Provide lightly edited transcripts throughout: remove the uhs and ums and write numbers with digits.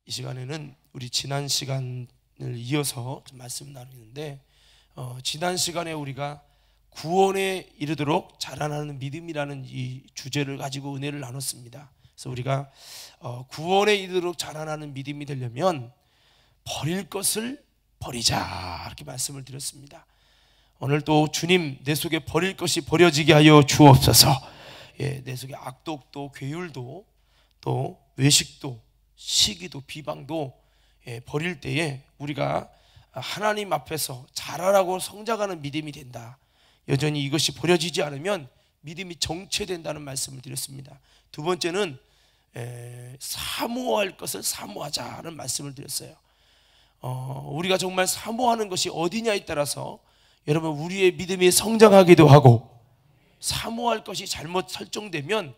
이 시간에는 우리 지난 시간을 이어서 좀 말씀 나누는데, 지난 시간에 우리가 구원에 이르도록 자라나는 믿음이라는 이 주제를 가지고 은혜를 나눴습니다. 그래서 우리가 구원에 이르도록 자라나는 믿음이 되려면 버릴 것을 버리자, 이렇게 말씀을 드렸습니다. 오늘 또 주님, 내 속에 버릴 것이 버려지게 하여 주옵소서. 내 속에 악독도 괴율도 또 외식도 시기도 비방도 버릴 때에 우리가 하나님 앞에서 자라라고 성장하는 믿음이 된다. 여전히 이것이 버려지지 않으면 믿음이 정체된다는 말씀을 드렸습니다. 두 번째는 사모할 것을 사모하자는 말씀을 드렸어요. 우리가 정말 사모하는 것이 어디냐에 따라서 여러분 우리의 믿음이 성장하기도 하고, 사모할 것이 잘못 설정되면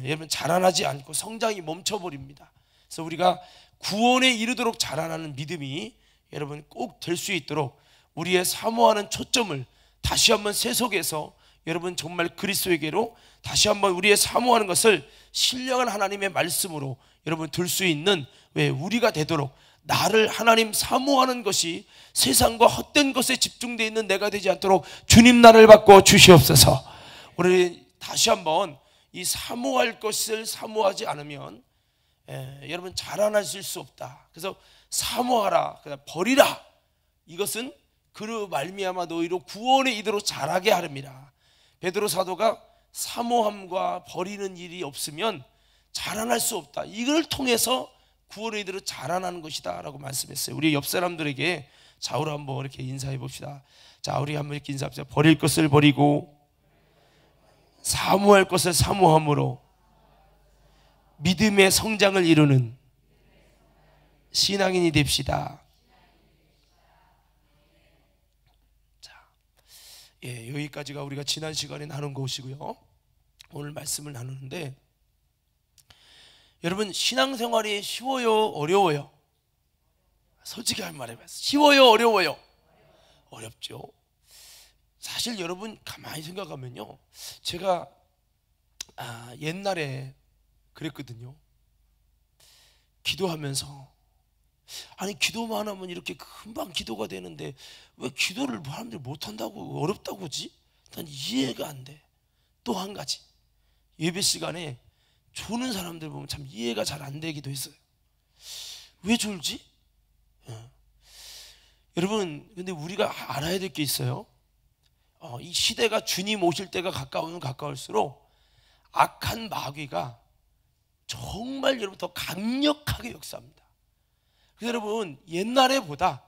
여러분 자라나지 않고 성장이 멈춰버립니다. 그래서 우리가 구원에 이르도록 자라나는 믿음이 여러분 꼭 될 수 있도록 우리의 사모하는 초점을 다시 한번 세속에서 여러분 정말 그리스도에게로 다시 한번 우리의 사모하는 것을 신령한 하나님의 말씀으로 여러분 들 수 있는 우리가 되도록, 나를 하나님 사모하는 것이 세상과 헛된 것에 집중되어 있는 내가 되지 않도록 주님 나를 바꿔 주시옵소서. 우리 다시 한번 이 사모할 것을 사모하지 않으면 여러분 자라나실 수 없다. 그래서 사모하라, 그냥 버리라. 이것은 그로 말미암아 너희로 구원에 이르도록 자라게 하렵니다. 베드로 사도가 사모함과 버리는 일이 없으면 자라날 수 없다. 이걸 통해서 구원에 이르도록 자라나는 것이다 라고 말씀했어요. 우리 옆 사람들에게 좌우로 한번 이렇게 인사해 봅시다. 자, 우리 한번 이렇게 인사합시다. 버릴 것을 버리고 사모할 것을 사모함으로 믿음의 성장을 이루는 신앙인이 됩시다. 자, 여기까지가 우리가 지난 시간에 나눈 것이고요. 오늘 말씀을 나누는데, 여러분 신앙생활이 쉬워요, 어려워요? 솔직히 할 말해봐요. 쉬워요, 어려워요? 어렵죠. 사실 여러분 가만히 생각하면요, 제가 옛날에 그랬거든요. 기도하면서 아니 기도만 하면 이렇게 금방 기도가 되는데 왜 기도를 사람들이 못한다고, 어렵다고 하지? 난 이해가 안 돼. 또 한 가지, 예배 시간에 조는 사람들 보면 참 이해가 잘 안 되기도 했어요. 왜 졸지? 여러분 근데 우리가 알아야 될 게 있어요. 이 시대가 주님 오실 때가 가까우면 가까울수록 악한 마귀가 정말 여러분 더 강력하게 역사합니다. 그래서 여러분 옛날에보다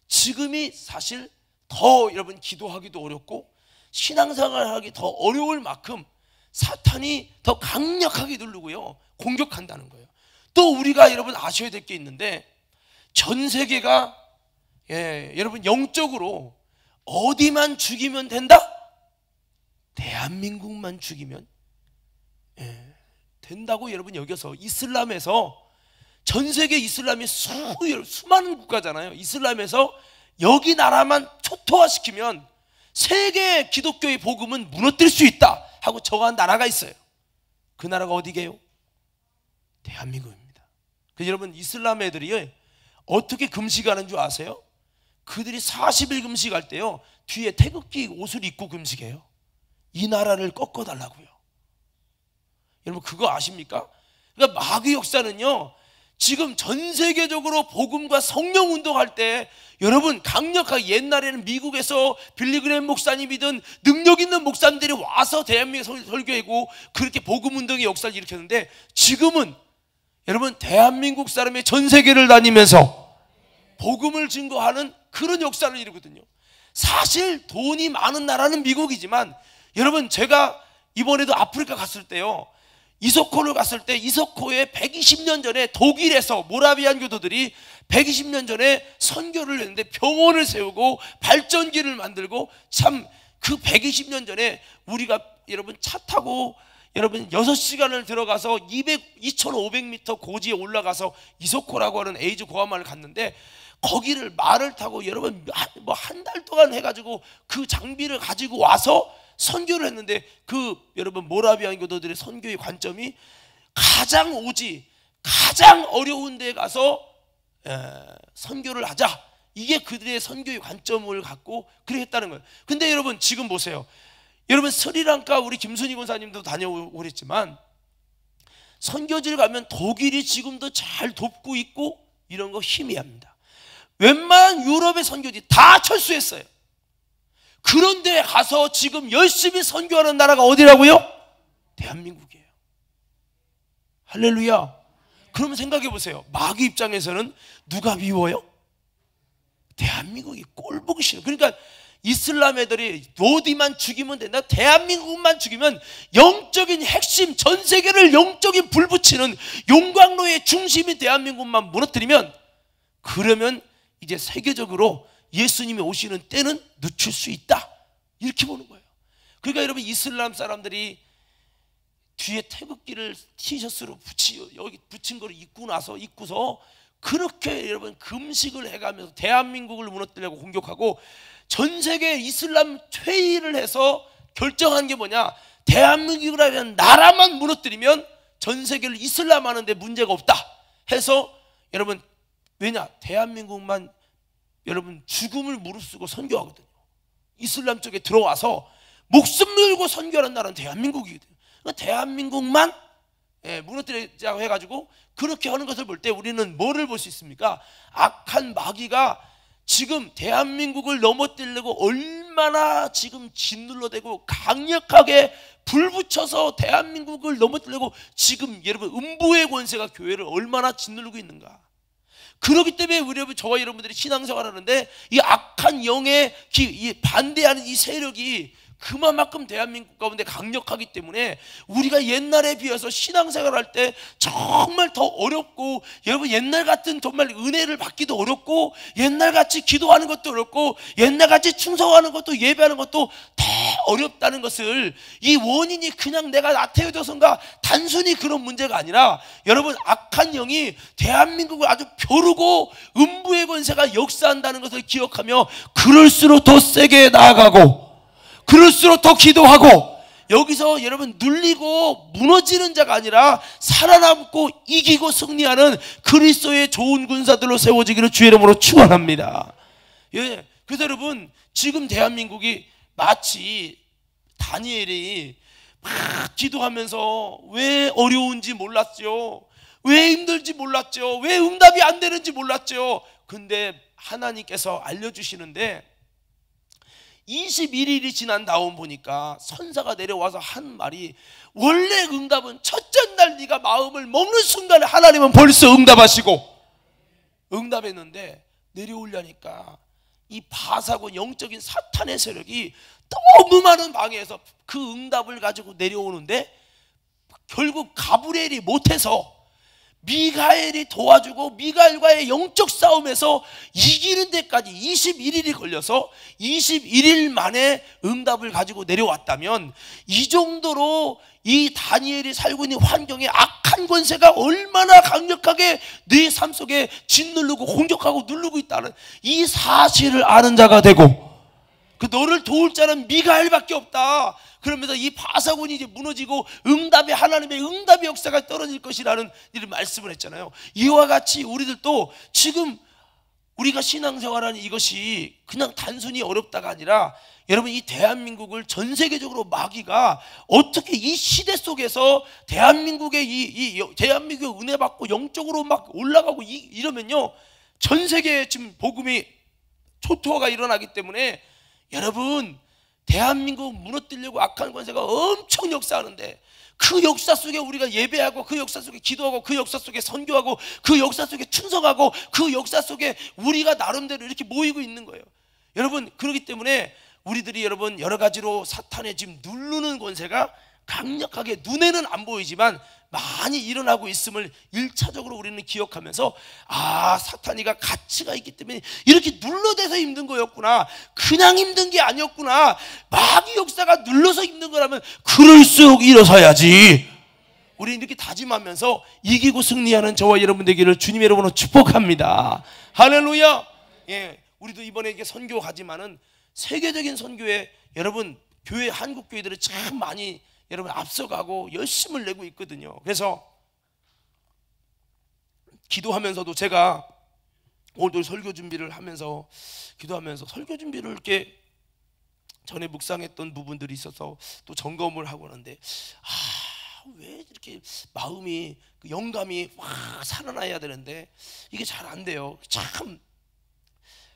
지금이 사실 더 여러분 기도하기도 어렵고 신앙생활하기 더 어려울 만큼 사탄이 더 강력하게 누르고요, 공격한다는 거예요. 또 우리가 여러분 아셔야 될 게 있는데, 전 세계가 여러분 영적으로 어디만 죽이면 된다? 대한민국만 죽이면 된다고 여러분 여겨서, 이슬람에서, 전 세계 이슬람이 수많은 국가잖아요. 이슬람에서 여기 나라만 초토화시키면 세계 기독교의 복음은 무너뜨릴 수 있다 하고 정한 나라가 있어요. 그 나라가 어디게요? 대한민국입니다. 그래서 여러분 이슬람 애들이 어떻게 금식하는 줄 아세요? 그들이 40일 금식할 때요, 뒤에 태극기 옷을 입고 금식해요. 이 나라를 꺾어달라고요. 여러분 그거 아십니까? 그러니까 마귀 역사는요, 지금 전 세계적으로 복음과 성령 운동할 때 여러분 강력하게, 옛날에는 미국에서 빌리그램 목사님이든 능력 있는 목사님들이 와서 대한민국에 설교하고 그렇게 복음 운동의 역사를 일으켰는데, 지금은 여러분 대한민국 사람이 전 세계를 다니면서 복음을 증거하는 그런 역사를 이루거든요. 사실 돈이 많은 나라는 미국이지만, 여러분 제가 이번에도 아프리카 갔을 때요, 이소코를 갔을 때, 이소코에 120년 전에 독일에서 모라비안 교도들이 120년 전에 선교를 했는데 병원을 세우고 발전기를 만들고, 참 그 120년 전에 우리가 여러분 차 타고 여러분 6시간을 들어가서 2500m 고지에 올라가서 이소코라고 하는 에이즈 고아마을 갔는데, 거기를 말을 타고 여러분 뭐 한 달 동안 해가지고 그 장비를 가지고 와서 선교를 했는데, 그 여러분 모라비안 교도들의 선교의 관점이 가장 오지 가장 어려운 데 가서 선교를 하자. 이게 그들의 선교의 관점을 갖고 그렇게 했다는 거예요. 근데 여러분 지금 보세요. 여러분 스리랑카 우리 김순희 권사님도 다녀오고 그랬지만 선교지를 가면 독일이 지금도 잘 돕고 있고 이런 거 희미합니다. 웬만한 유럽의 선교지 다 철수했어요. 그런데 가서 지금 열심히 선교하는 나라가 어디라고요? 대한민국이에요. 할렐루야. 그러면 생각해 보세요. 마귀 입장에서는 누가 미워요? 대한민국이 꼴보기 싫어. 그러니까 이슬람 애들이 어디만 죽이면 된다, 대한민국만 죽이면 영적인 핵심, 전 세계를 영적인 불 붙이는 용광로의 중심인 대한민국만 무너뜨리면, 그러면 이제 세계적으로 예수님이 오시는 때는 늦출 수 있다, 이렇게 보는 거예요. 그러니까 여러분 이슬람 사람들이 뒤에 태극기를 티셔츠로 여기 붙인 거를 입고서 그렇게 여러분 금식을 해가면서 대한민국을 무너뜨리려고 공격하고, 전 세계 이슬람 회의를 해서 결정한 게 뭐냐? 대한민국이라는 나라만 무너뜨리면 전 세계를 이슬람 하는데 문제가 없다 해서, 여러분 왜냐? 대한민국만 여러분 죽음을 무릅쓰고 선교하거든요. 이슬람 쪽에 들어와서 목숨 걸고 선교하는 나라는 대한민국이거든요. 그러니까 대한민국만 무너뜨리자고 해가지고 그렇게 하는 것을 볼 때 우리는 뭐를 볼 수 있습니까? 악한 마귀가 지금 대한민국을 넘어뜨리려고 얼마나 지금 짓눌러대고 강력하게 불붙여서 대한민국을 넘어뜨리려고 지금 여러분 음부의 권세가 교회를 얼마나 짓누르고 있는가. 그렇기 때문에 우리 저와 여러분들이 신앙생활을 하는데 이 악한 영에 반대하는 이 세력이 그만큼 대한민국 가운데 강력하기 때문에 우리가 옛날에 비해서 신앙생활할 때 정말 더 어렵고, 여러분 옛날 같은 정말 은혜를 받기도 어렵고, 옛날같이 기도하는 것도 어렵고, 옛날같이 충성하는 것도 예배하는 것도 더 어렵다는 것을, 이 원인이 그냥 내가 나태해져서인가, 단순히 그런 문제가 아니라 여러분 악한 영이 대한민국을 아주 벼르고 음부의 권세가 역사한다는 것을 기억하며, 그럴수록 더 세게 나아가고 그럴수록 더 기도하고, 여기서 여러분 눌리고 무너지는 자가 아니라 살아남고 이기고 승리하는 그리스도의 좋은 군사들로 세워지기를 주의 이름으로 축원합니다. 예, 그래서 여러분 지금 대한민국이 마치 다니엘이 막 기도하면서 왜 어려운지 몰랐죠, 왜 힘들지 몰랐죠, 왜 응답이 안 되는지 몰랐죠. 근데 하나님께서 알려주시는데 21일이 지난 다음 보니까 선사가 내려와서 한 말이, 원래 응답은 첫째 날 네가 마음을 먹는 순간에 하나님은 벌써 응답하시고, 응답했는데 내려오려니까 이 바사고 영적인 사탄의 세력이 너무 많은 방해에서 그 응답을 가지고 내려오는데, 결국 가브리엘이 못해서 미가엘이 도와주고 미가엘과의 영적 싸움에서 이기는 데까지 21일이 걸려서 21일 만에 응답을 가지고 내려왔다면, 이 정도로 이 다니엘이 살고 있는 환경에 악한 권세가 얼마나 강력하게 네 삶 속에 짓누르고 공격하고 누르고 있다는 이 사실을 아는 자가 되고, 그 너를 도울 자는 미가엘밖에 없다. 그러면서 이 바사군이 이제 무너지고 응답의 하나님의 응답의 역사가 떨어질 것이라는 이런 말씀을 했잖아요. 이와 같이 우리들도 지금 우리가 신앙생활하는 이것이 그냥 단순히 어렵다가 아니라, 여러분 이 대한민국을 전 세계적으로 마귀가 어떻게 이 시대 속에서 대한민국의 대한민국의 은혜 받고 영적으로 막 올라가고 이러면요, 전 세계에 지금 복음이 초토화가 일어나기 때문에, 여러분 대한민국 무너뜨리려고 악한 권세가 엄청 역사하는데, 그 역사 속에 우리가 예배하고, 그 역사 속에 기도하고, 그 역사 속에 선교하고, 그 역사 속에 충성하고, 그 역사 속에 우리가 나름대로 이렇게 모이고 있는 거예요. 여러분 그렇기 때문에 우리들이 여러분 여러 가지로 사탄의 지금 누르는 권세가 강력하게 눈에는 안 보이지만 많이 일어나고 있음을 1차적으로 우리는 기억하면서, 아, 사탄이가 가치가 있기 때문에 이렇게 눌러대서 힘든 거였구나, 그냥 힘든 게 아니었구나, 마귀 역사가 눌러서 힘든 거라면 그럴수록 일어서야지. 우리 이렇게 다짐하면서 이기고 승리하는 저와 여러분 되기를 주님의 이름으로 축복합니다. 할렐루야. 예, 우리도 이번에 이렇게 선교 가지만은 세계적인 선교에 여러분 교회, 한국 교회들이 참 많이 여러분 앞서가고 열심을 내고 있거든요. 그래서 기도하면서도 제가 오늘도 설교 준비를 하면서 기도하면서 설교 준비를 이렇게 전에 묵상했던 부분들이 있어서 또 점검을 하고 하는데 왜 이렇게 마음이 그 영감이 확 살아나야 되는데 이게 잘 안 돼요. 참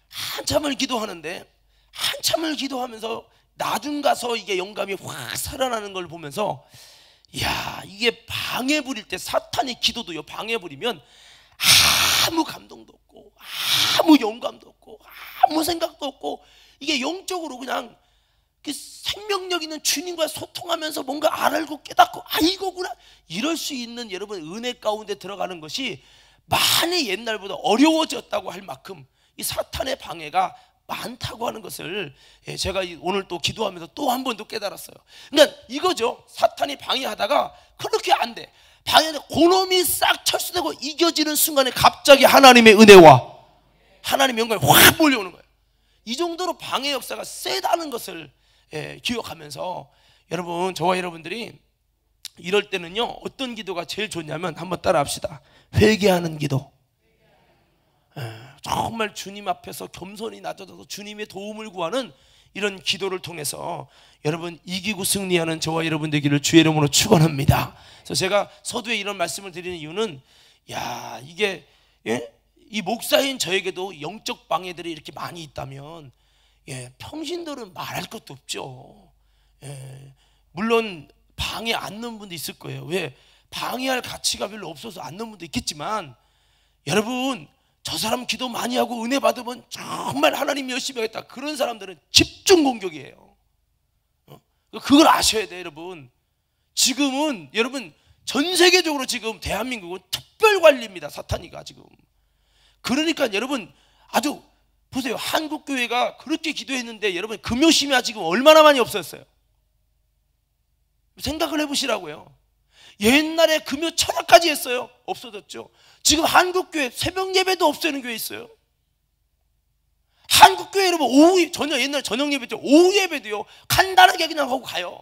한참을 기도하는데 한참을 기도하면서 나중 가서 이게 영감이 확 살아나는 걸 보면서 야, 이게 방해 부릴 때 사탄이 기도도요 방해 부리면 아무 감동도 없고 아무 영감도 없고 아무 생각도 없고 이게 영적으로 그냥 그 생명력 있는 주님과 소통하면서 뭔가 알고 깨닫고 이거구나 이럴 수 있는 여러분 은혜 가운데 들어가는 것이 많이 옛날보다 어려워졌다고 할 만큼 이 사탄의 방해가 많다고 하는 것을 제가 오늘 또 기도하면서 또 한 번 더 깨달았어요. 그러니까 이거죠. 사탄이 방해하다가 그렇게 안 돼. 방해하다가 그놈이 싹 철수되고 이겨지는 순간에 갑자기 하나님의 은혜와 하나님의 영광이 확 몰려오는 거예요. 이 정도로 방해 역사가 세다는 것을 기억하면서 여러분, 저와 여러분들이 이럴 때는요 어떤 기도가 제일 좋냐면 한번 따라 합시다. 회개하는 기도. 정말 주님 앞에서 겸손히 낮아져서 주님의 도움을 구하는 이런 기도를 통해서 여러분 이기고 승리하는 저와 여러분 되기를 주의 이름으로 축원합니다. 그래서 제가 서두에 이런 말씀을 드리는 이유는 이게 이 목사인 저에게도 영적 방해들이 이렇게 많이 있다면 평신들은 말할 것도 없죠. 물론 방해 안 넣는 분도 있을 거예요. 왜? 방해할 가치가 별로 없어서 안 넣는 분도 있겠지만 여러분 저 사람 기도 많이 하고 은혜 받으면 정말 하나님 열심히 하겠다 그런 사람들은 집중 공격이에요. 그걸 아셔야 돼요. 여러분 지금은 여러분 전 세계적으로 지금 대한민국은 특별관리입니다. 사탄이가 지금. 그러니까 여러분 아주 보세요. 한국교회가 그렇게 기도했는데 여러분 금요심야 지금 얼마나 많이 없어졌어요. 생각을 해보시라고요. 옛날에 금요 철학까지 했어요. 없어졌죠. 지금 한국교회 새벽 예배도 없애는 교회 있어요. 한국교회 여러분 오후 옛날 저녁 예배 때 오후 예배도요 간단하게 그냥 하고 가요.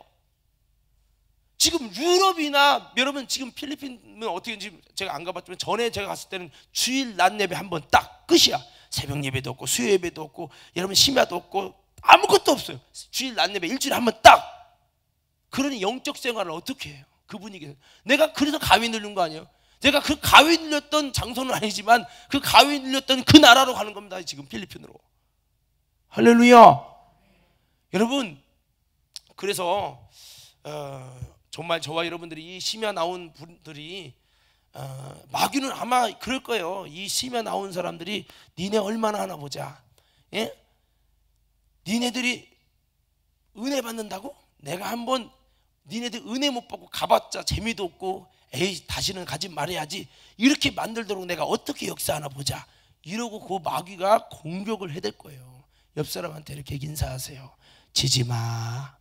지금 유럽이나 여러분 지금 필리핀은 어떻게 지금 제가 안 가봤지만 전에 제가 갔을 때는 주일 낮 예배 한 번 딱 끝이야. 새벽 예배도 없고 수요 예배도 없고 여러분 심야도 없고 아무것도 없어요. 주일 낮 예배 일주일에 한 번 딱. 그러니 영적 생활을 어떻게 해요? 그 분위기에서 내가 그래서 가위 눌린 거 아니에요? 내가 그 가위 눌렸던 장소는 아니지만 그 가위 눌렸던 그 나라로 가는 겁니다. 지금 필리핀으로. 할렐루야. 여러분 그래서 정말 저와 여러분들이 이 심야 나온 분들이 마귀는 아마 그럴 거예요. 이 심야 나온 사람들이 니네 얼마나 하나 보자. 니네들이 은혜 받는다고? 내가 한번 니네들 은혜 못 받고 가봤자 재미도 없고 에이 다시는 가지 말아야지 이렇게 만들도록 내가 어떻게 역사하나 보자 이러고 그 마귀가 공격을 해댈 거예요. 옆 사람한테 이렇게 인사하세요. 지지마.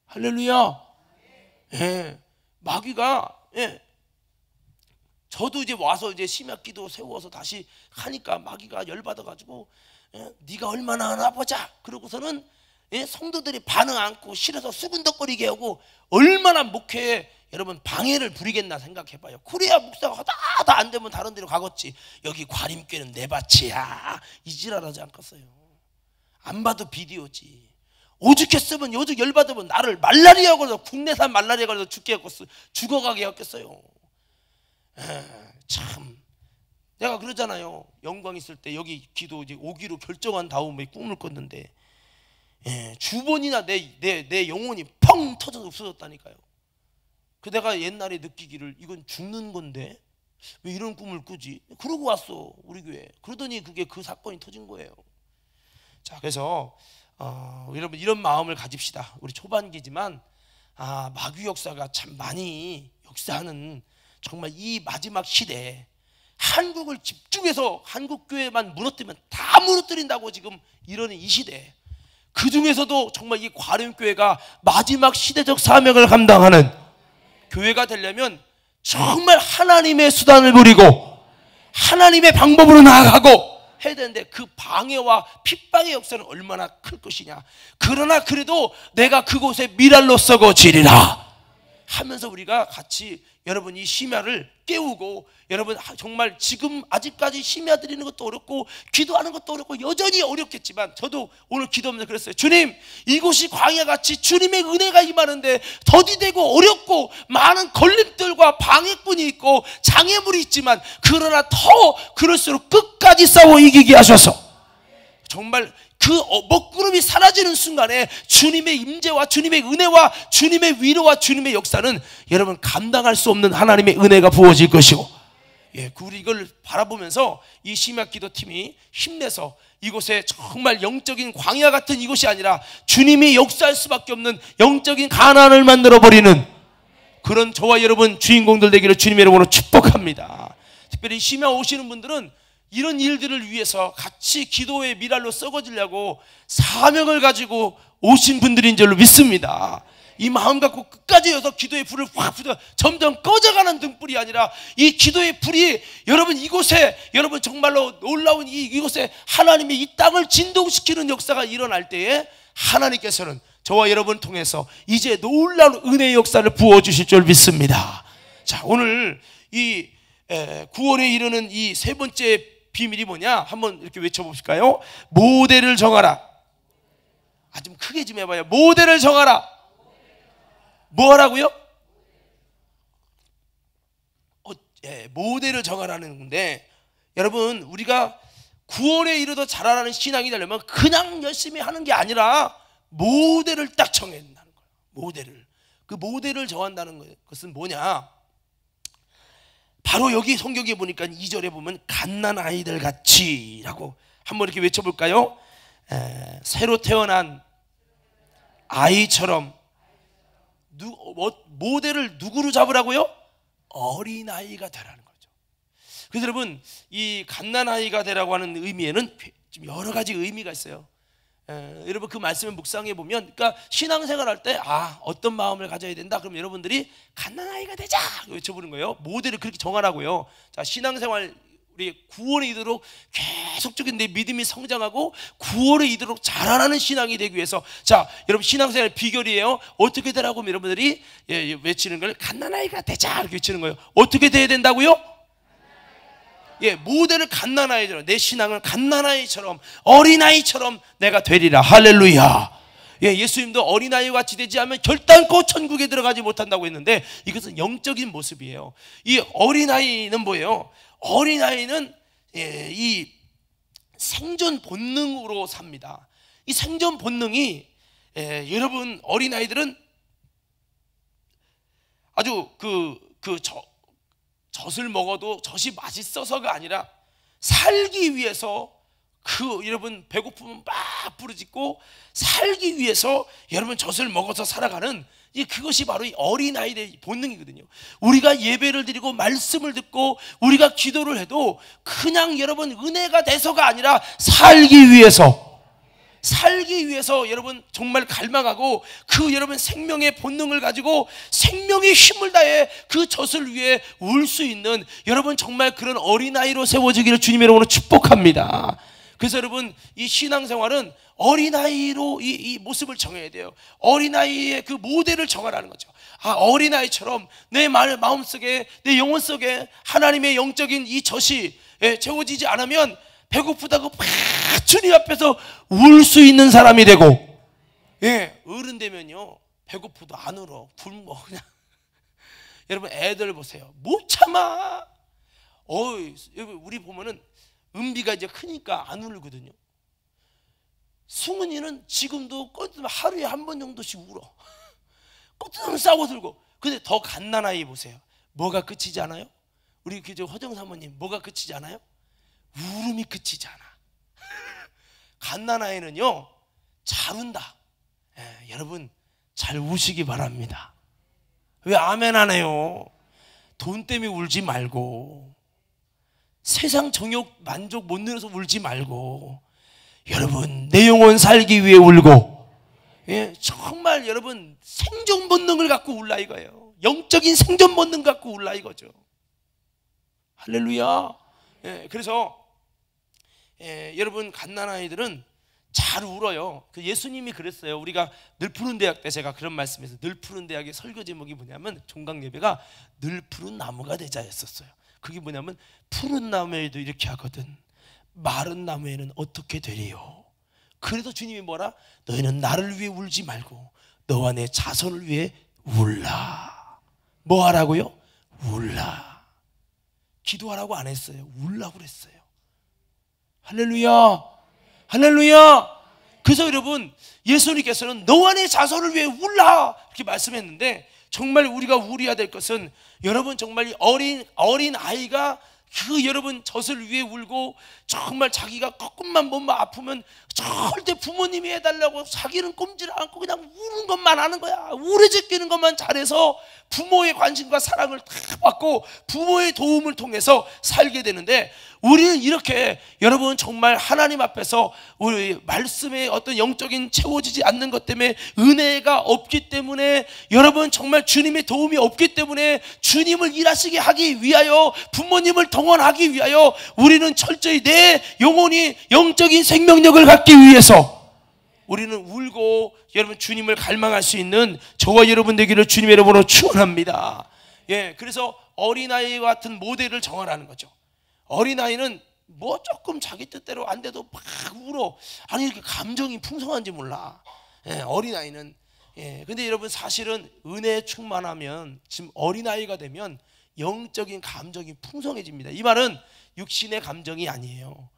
할렐루야. 마귀가 저도 이제 와서 이제 심야기도 세워서 다시 하니까 마귀가 열받아가지고 네가 얼마나 하나 보자. 그러고서는 성도들이 반응 않고 싫어서 수근덕거리게 하고 얼마나 목회에 여러분 방해를 부리겠나 생각해봐요. 그래야 목사가 하다 안 되면 다른 데로 가겠지. 여기 과림교회는 내 밭이야. 이 지랄하지 않겠어요. 안 봐도 비디오지. 오죽했으면 요즘 열받으면 나를 말라리아 걸려서 국내산 말라리아 걸려서 죽어가게 했겠어요. 참 내가 그러잖아요. 영광 있을 때 여기 기도 이제 오기로 결정한 다음에 꿈을 꿨는데 주번이나 내 영혼이 펑 터져서 없어졌다니까요. 그 내가 옛날에 느끼기를 이건 죽는 건데 왜 이런 꿈을 꾸지? 그러고 왔어 우리 교회. 그러더니 그게 그 사건이 터진 거예요. 자 그래서 여러분 이런 마음을 가집시다. 우리 초반기지만 마귀 역사가 참 많이 역사하는 정말 이 마지막 시대에 한국을 집중해서 한국교회만 무너뜨리면 다 무너뜨린다고 지금 이러는 이 시대에 그 중에서도 정말 이 과림교회가 마지막 시대적 사명을 감당하는 교회가 되려면 정말 하나님의 수단을 부리고 하나님의 방법으로 나아가고 해야 되는데 그 방해와 핍박의 역사는 얼마나 클 것이냐. 그러나 그래도 내가 그곳에 미랄로 썩어지리라 하면서 우리가 같이 여러분 이 심야를 깨우고, 여러분 정말 지금 아직까지 심야 드리는 것도 어렵고 기도하는 것도 어렵고 여전히 어렵겠지만, 저도 오늘 기도하면서 그랬어요. 주님, 이곳이 광야같이 주님의 은혜가 임하는데 더디되고 어렵고 많은 걸림돌과 방해꾼이 있고 장애물이 있지만, 그러나 더 그럴수록 끝까지 싸워 이기게 하셔서, 정말 그 먹구름이 사라지는 순간에 주님의 임재와 주님의 은혜와 주님의 위로와 주님의 역사는 여러분 감당할 수 없는 하나님의 은혜가 부어질 것이고, 우리 이걸 바라보면서 이 심야 기도팀이 힘내서 이곳에 정말 영적인 광야 같은 이곳이 아니라 주님이 역사할 수밖에 없는 영적인 가나안을 만들어버리는 그런 저와 여러분 주인공들 되기를 주님의 이름으로 축복합니다. 특별히 심야 오시는 분들은 이런 일들을 위해서 같이 기도의 미랄로 썩어지려고 사명을 가지고 오신 분들인 줄로 믿습니다. 이 마음 갖고 끝까지 여서 기도의 불을 확 붙여 점점 꺼져가는 등불이 아니라, 이 기도의 불이 여러분 이곳에, 여러분 정말로 놀라운 이곳에 하나님이 이 땅을 진동시키는 역사가 일어날 때에 하나님께서는 저와 여러분을 통해서 이제 놀라운 은혜의 역사를 부어주실 줄 믿습니다. 자, 오늘 이 구원에 이르는 이 세 번째 비밀이 뭐냐? 한번 이렇게 외쳐보실까요? 모델을 정하라. 좀 크게 좀 해봐요. 모델을 정하라. 뭐 하라고요? 모델을 정하라는 건데, 여러분 우리가 구원에 이르러 자라라는 신앙이 되려면 그냥 열심히 하는 게 아니라 모델을 딱 정해야 된다는 거예요. 모델을. 그 모델을 정한다는 것은 뭐냐? 바로 여기 성경에 보니까 2절에 보면 갓난아이들 같이 라고 한번 이렇게 외쳐볼까요? 새로 태어난 아이처럼. 모델을 누구로 잡으라고요? 어린아이가 되라는 거죠. 그래서 여러분 이 갓난아이가 되라고 하는 의미에는 좀 여러 가지 의미가 있어요. 여러분 그 말씀을 묵상해 보면, 그러니까 신앙생활 할 때 어떤 마음을 가져야 된다, 그럼 여러분들이 갓난아이가 되자 외쳐보는 거예요. 모델을 그렇게 정하라고요. 자, 신앙생활 우리 구원에 이르도록 계속적인 내 믿음이 성장하고 구원에 이르도록 자라나는 신앙이 되기 위해서, 자 여러분 신앙생활 비결이에요. 어떻게 되라고 여러분들이 외치는 걸 갓난아이가 되자 이렇게 외치는 거예요. 어떻게 돼야 된다고요? 모델을 갓난아이처럼, 내 신앙을 갓난아이처럼, 어린아이처럼 내가 되리라. 할렐루야. 예수님도 어린아이와 같이 되지 않으면 결단코 천국에 들어가지 못한다고 했는데, 이것은 영적인 모습이에요. 이 어린아이는 뭐예요? 어린아이는 이 생존 본능으로 삽니다. 이 생존 본능이, 여러분 어린아이들은 아주 젖을 먹어도 젖이 맛있어서가 아니라 살기 위해서, 여러분 배고프면 막 부르짖고 살기 위해서 여러분 젖을 먹어서 살아가는, 그것이 바로 이 어린아이의 본능이거든요. 우리가 예배를 드리고 말씀을 듣고 우리가 기도를 해도 그냥 여러분 은혜가 돼서가 아니라 살기 위해서 여러분 정말 갈망하고, 여러분 생명의 본능을 가지고 생명의 힘을 다해 그 젖을 위해 울 수 있는 여러분 정말 그런 어린아이로 세워지기를 주님의 이름으로 축복합니다. 그래서 여러분 이 신앙생활은 어린아이로 이 모습을 정해야 돼요. 어린아이의 그 모델을 정하라는 거죠. 어린아이처럼 내 마음속에, 내 영혼 속에 하나님의 영적인 이 젖이 채워지지 않으면 배고프다고 막 주님 앞에서 울 수 있는 사람이 되고, 어른 되면요 배고프도 안 울어. 굶어 그냥. 여러분 애들 보세요. 못 참아. 우리 보면은 은비가 이제 크니까 안 울거든요. 승은이는 지금도 껐으면 하루에 한 번 정도씩 울어. 껐으면 싸워들고. 근데 더 갓난아이 보세요. 뭐가 끝이지 않아요? 우리 허정 사모님 뭐가 끝이지 않아요? 울음이 끝이지 않아. 갓난아이는요 잘 운다. 여러분 잘 우시기 바랍니다. 왜 아멘 안 해요? 돈 때문에 울지 말고, 세상 정욕 만족 못 누려서 울지 말고, 여러분 내 영혼 살기 위해 울고, 정말 여러분 생존 본능을 갖고 울라 이거예요. 영적인 생존 본능 갖고 울라 이거죠. 할렐루야. 그래서 여러분 갓난아이들은 잘 울어요. 그 예수님이 그랬어요. 우리가 늘 푸른 대학 때 제가 그런 말씀에서 늘 푸른 대학의 설교 제목이 뭐냐면 종강 예배가 늘 푸른 나무가 되자였었어요. 그게 뭐냐면 푸른 나무에도 이렇게 하거든 마른 나무에는 어떻게 되리요. 그래도 주님이 뭐라? 너희는 나를 위해 울지 말고 너와 내 자손을 위해 울라. 뭐 하라고요? 울라. 기도하라고 안 했어요. 울라고 그랬어요. 할렐루야, 할렐루야. 그래서 여러분 예수님께서는 너와 내 자손을 위해 울라 이렇게 말씀했는데, 정말 우리가 울어야 될 것은 여러분 정말 어린 아이가 그 여러분 젖을 위해 울고 정말 자기가 조금만 몸만 아프면 절대 부모님이 해달라고 자기는 꼼지를 않고 그냥 우는 것만 하는 거야. 우레제끼는 것만 잘해서 부모의 관심과 사랑을 다 받고 부모의 도움을 통해서 살게 되는데, 우리는 이렇게 여러분 정말 하나님 앞에서 우리 말씀의 어떤 영적인 채워지지 않는 것 때문에 은혜가 없기 때문에 여러분 정말 주님의 도움이 없기 때문에 주님을 일하시게 하기 위하여 부모님을 동원하기 위하여 우리는 철저히 내 영혼이 영적인 생명력을 갖기 위해서 우리는 울고 여러분 주님을 갈망할 수 있는 저와 여러분 되기를 주님의 이름으로 축원합니다. 예, 그래서 어린아이 같은 모델을 정하라는 거죠. 어린아이는 뭐 조금 자기 뜻대로 안 돼도 막 울어. 아니 이렇게 감정이 풍성한지 몰라. 예, 어린아이는. 예, 근데 여러분 사실은 은혜에 충만하면 지금 어린아이가 되면 영적인 감정이 풍성해집니다. 이 말은 육신의 감정이 아니에요.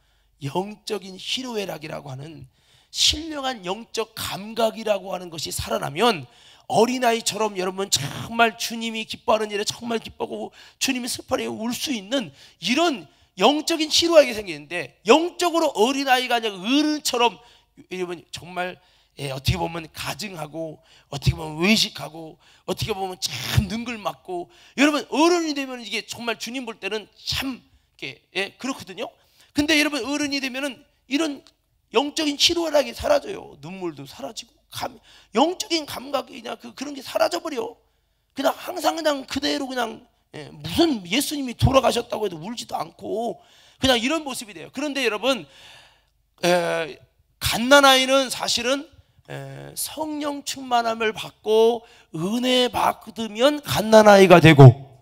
영적인 희로애락이라고 하는 신령한 영적 감각이라고 하는 것이 살아나면 어린아이처럼 여러분 정말 주님이 기뻐하는 일에 정말 기뻐하고 주님이 슬퍼하는 일에 울 수 있는 이런 영적인 희로하게 생기는데, 영적으로 어린아이가 아니라 어른처럼 여러분 정말 어떻게 보면 가증하고 어떻게 보면 외식하고 어떻게 보면 참 능글맞고, 여러분 어른이 되면 이게 정말 주님 볼 때는 참 이렇게 그렇거든요. 근데 여러분 어른이 되면은 이런 영적인 희로애락이 사라져요. 눈물도 사라지고 영적인 감각이 그냥 그런 게 사라져버려. 그냥 항상 그냥 그대로 그냥 무슨 예수님이 돌아가셨다고 해도 울지도 않고 그냥 이런 모습이 돼요. 그런데 여러분 갓난아이는 사실은 성령 충만함을 받고 은혜 받으면 갓난아이가 되고,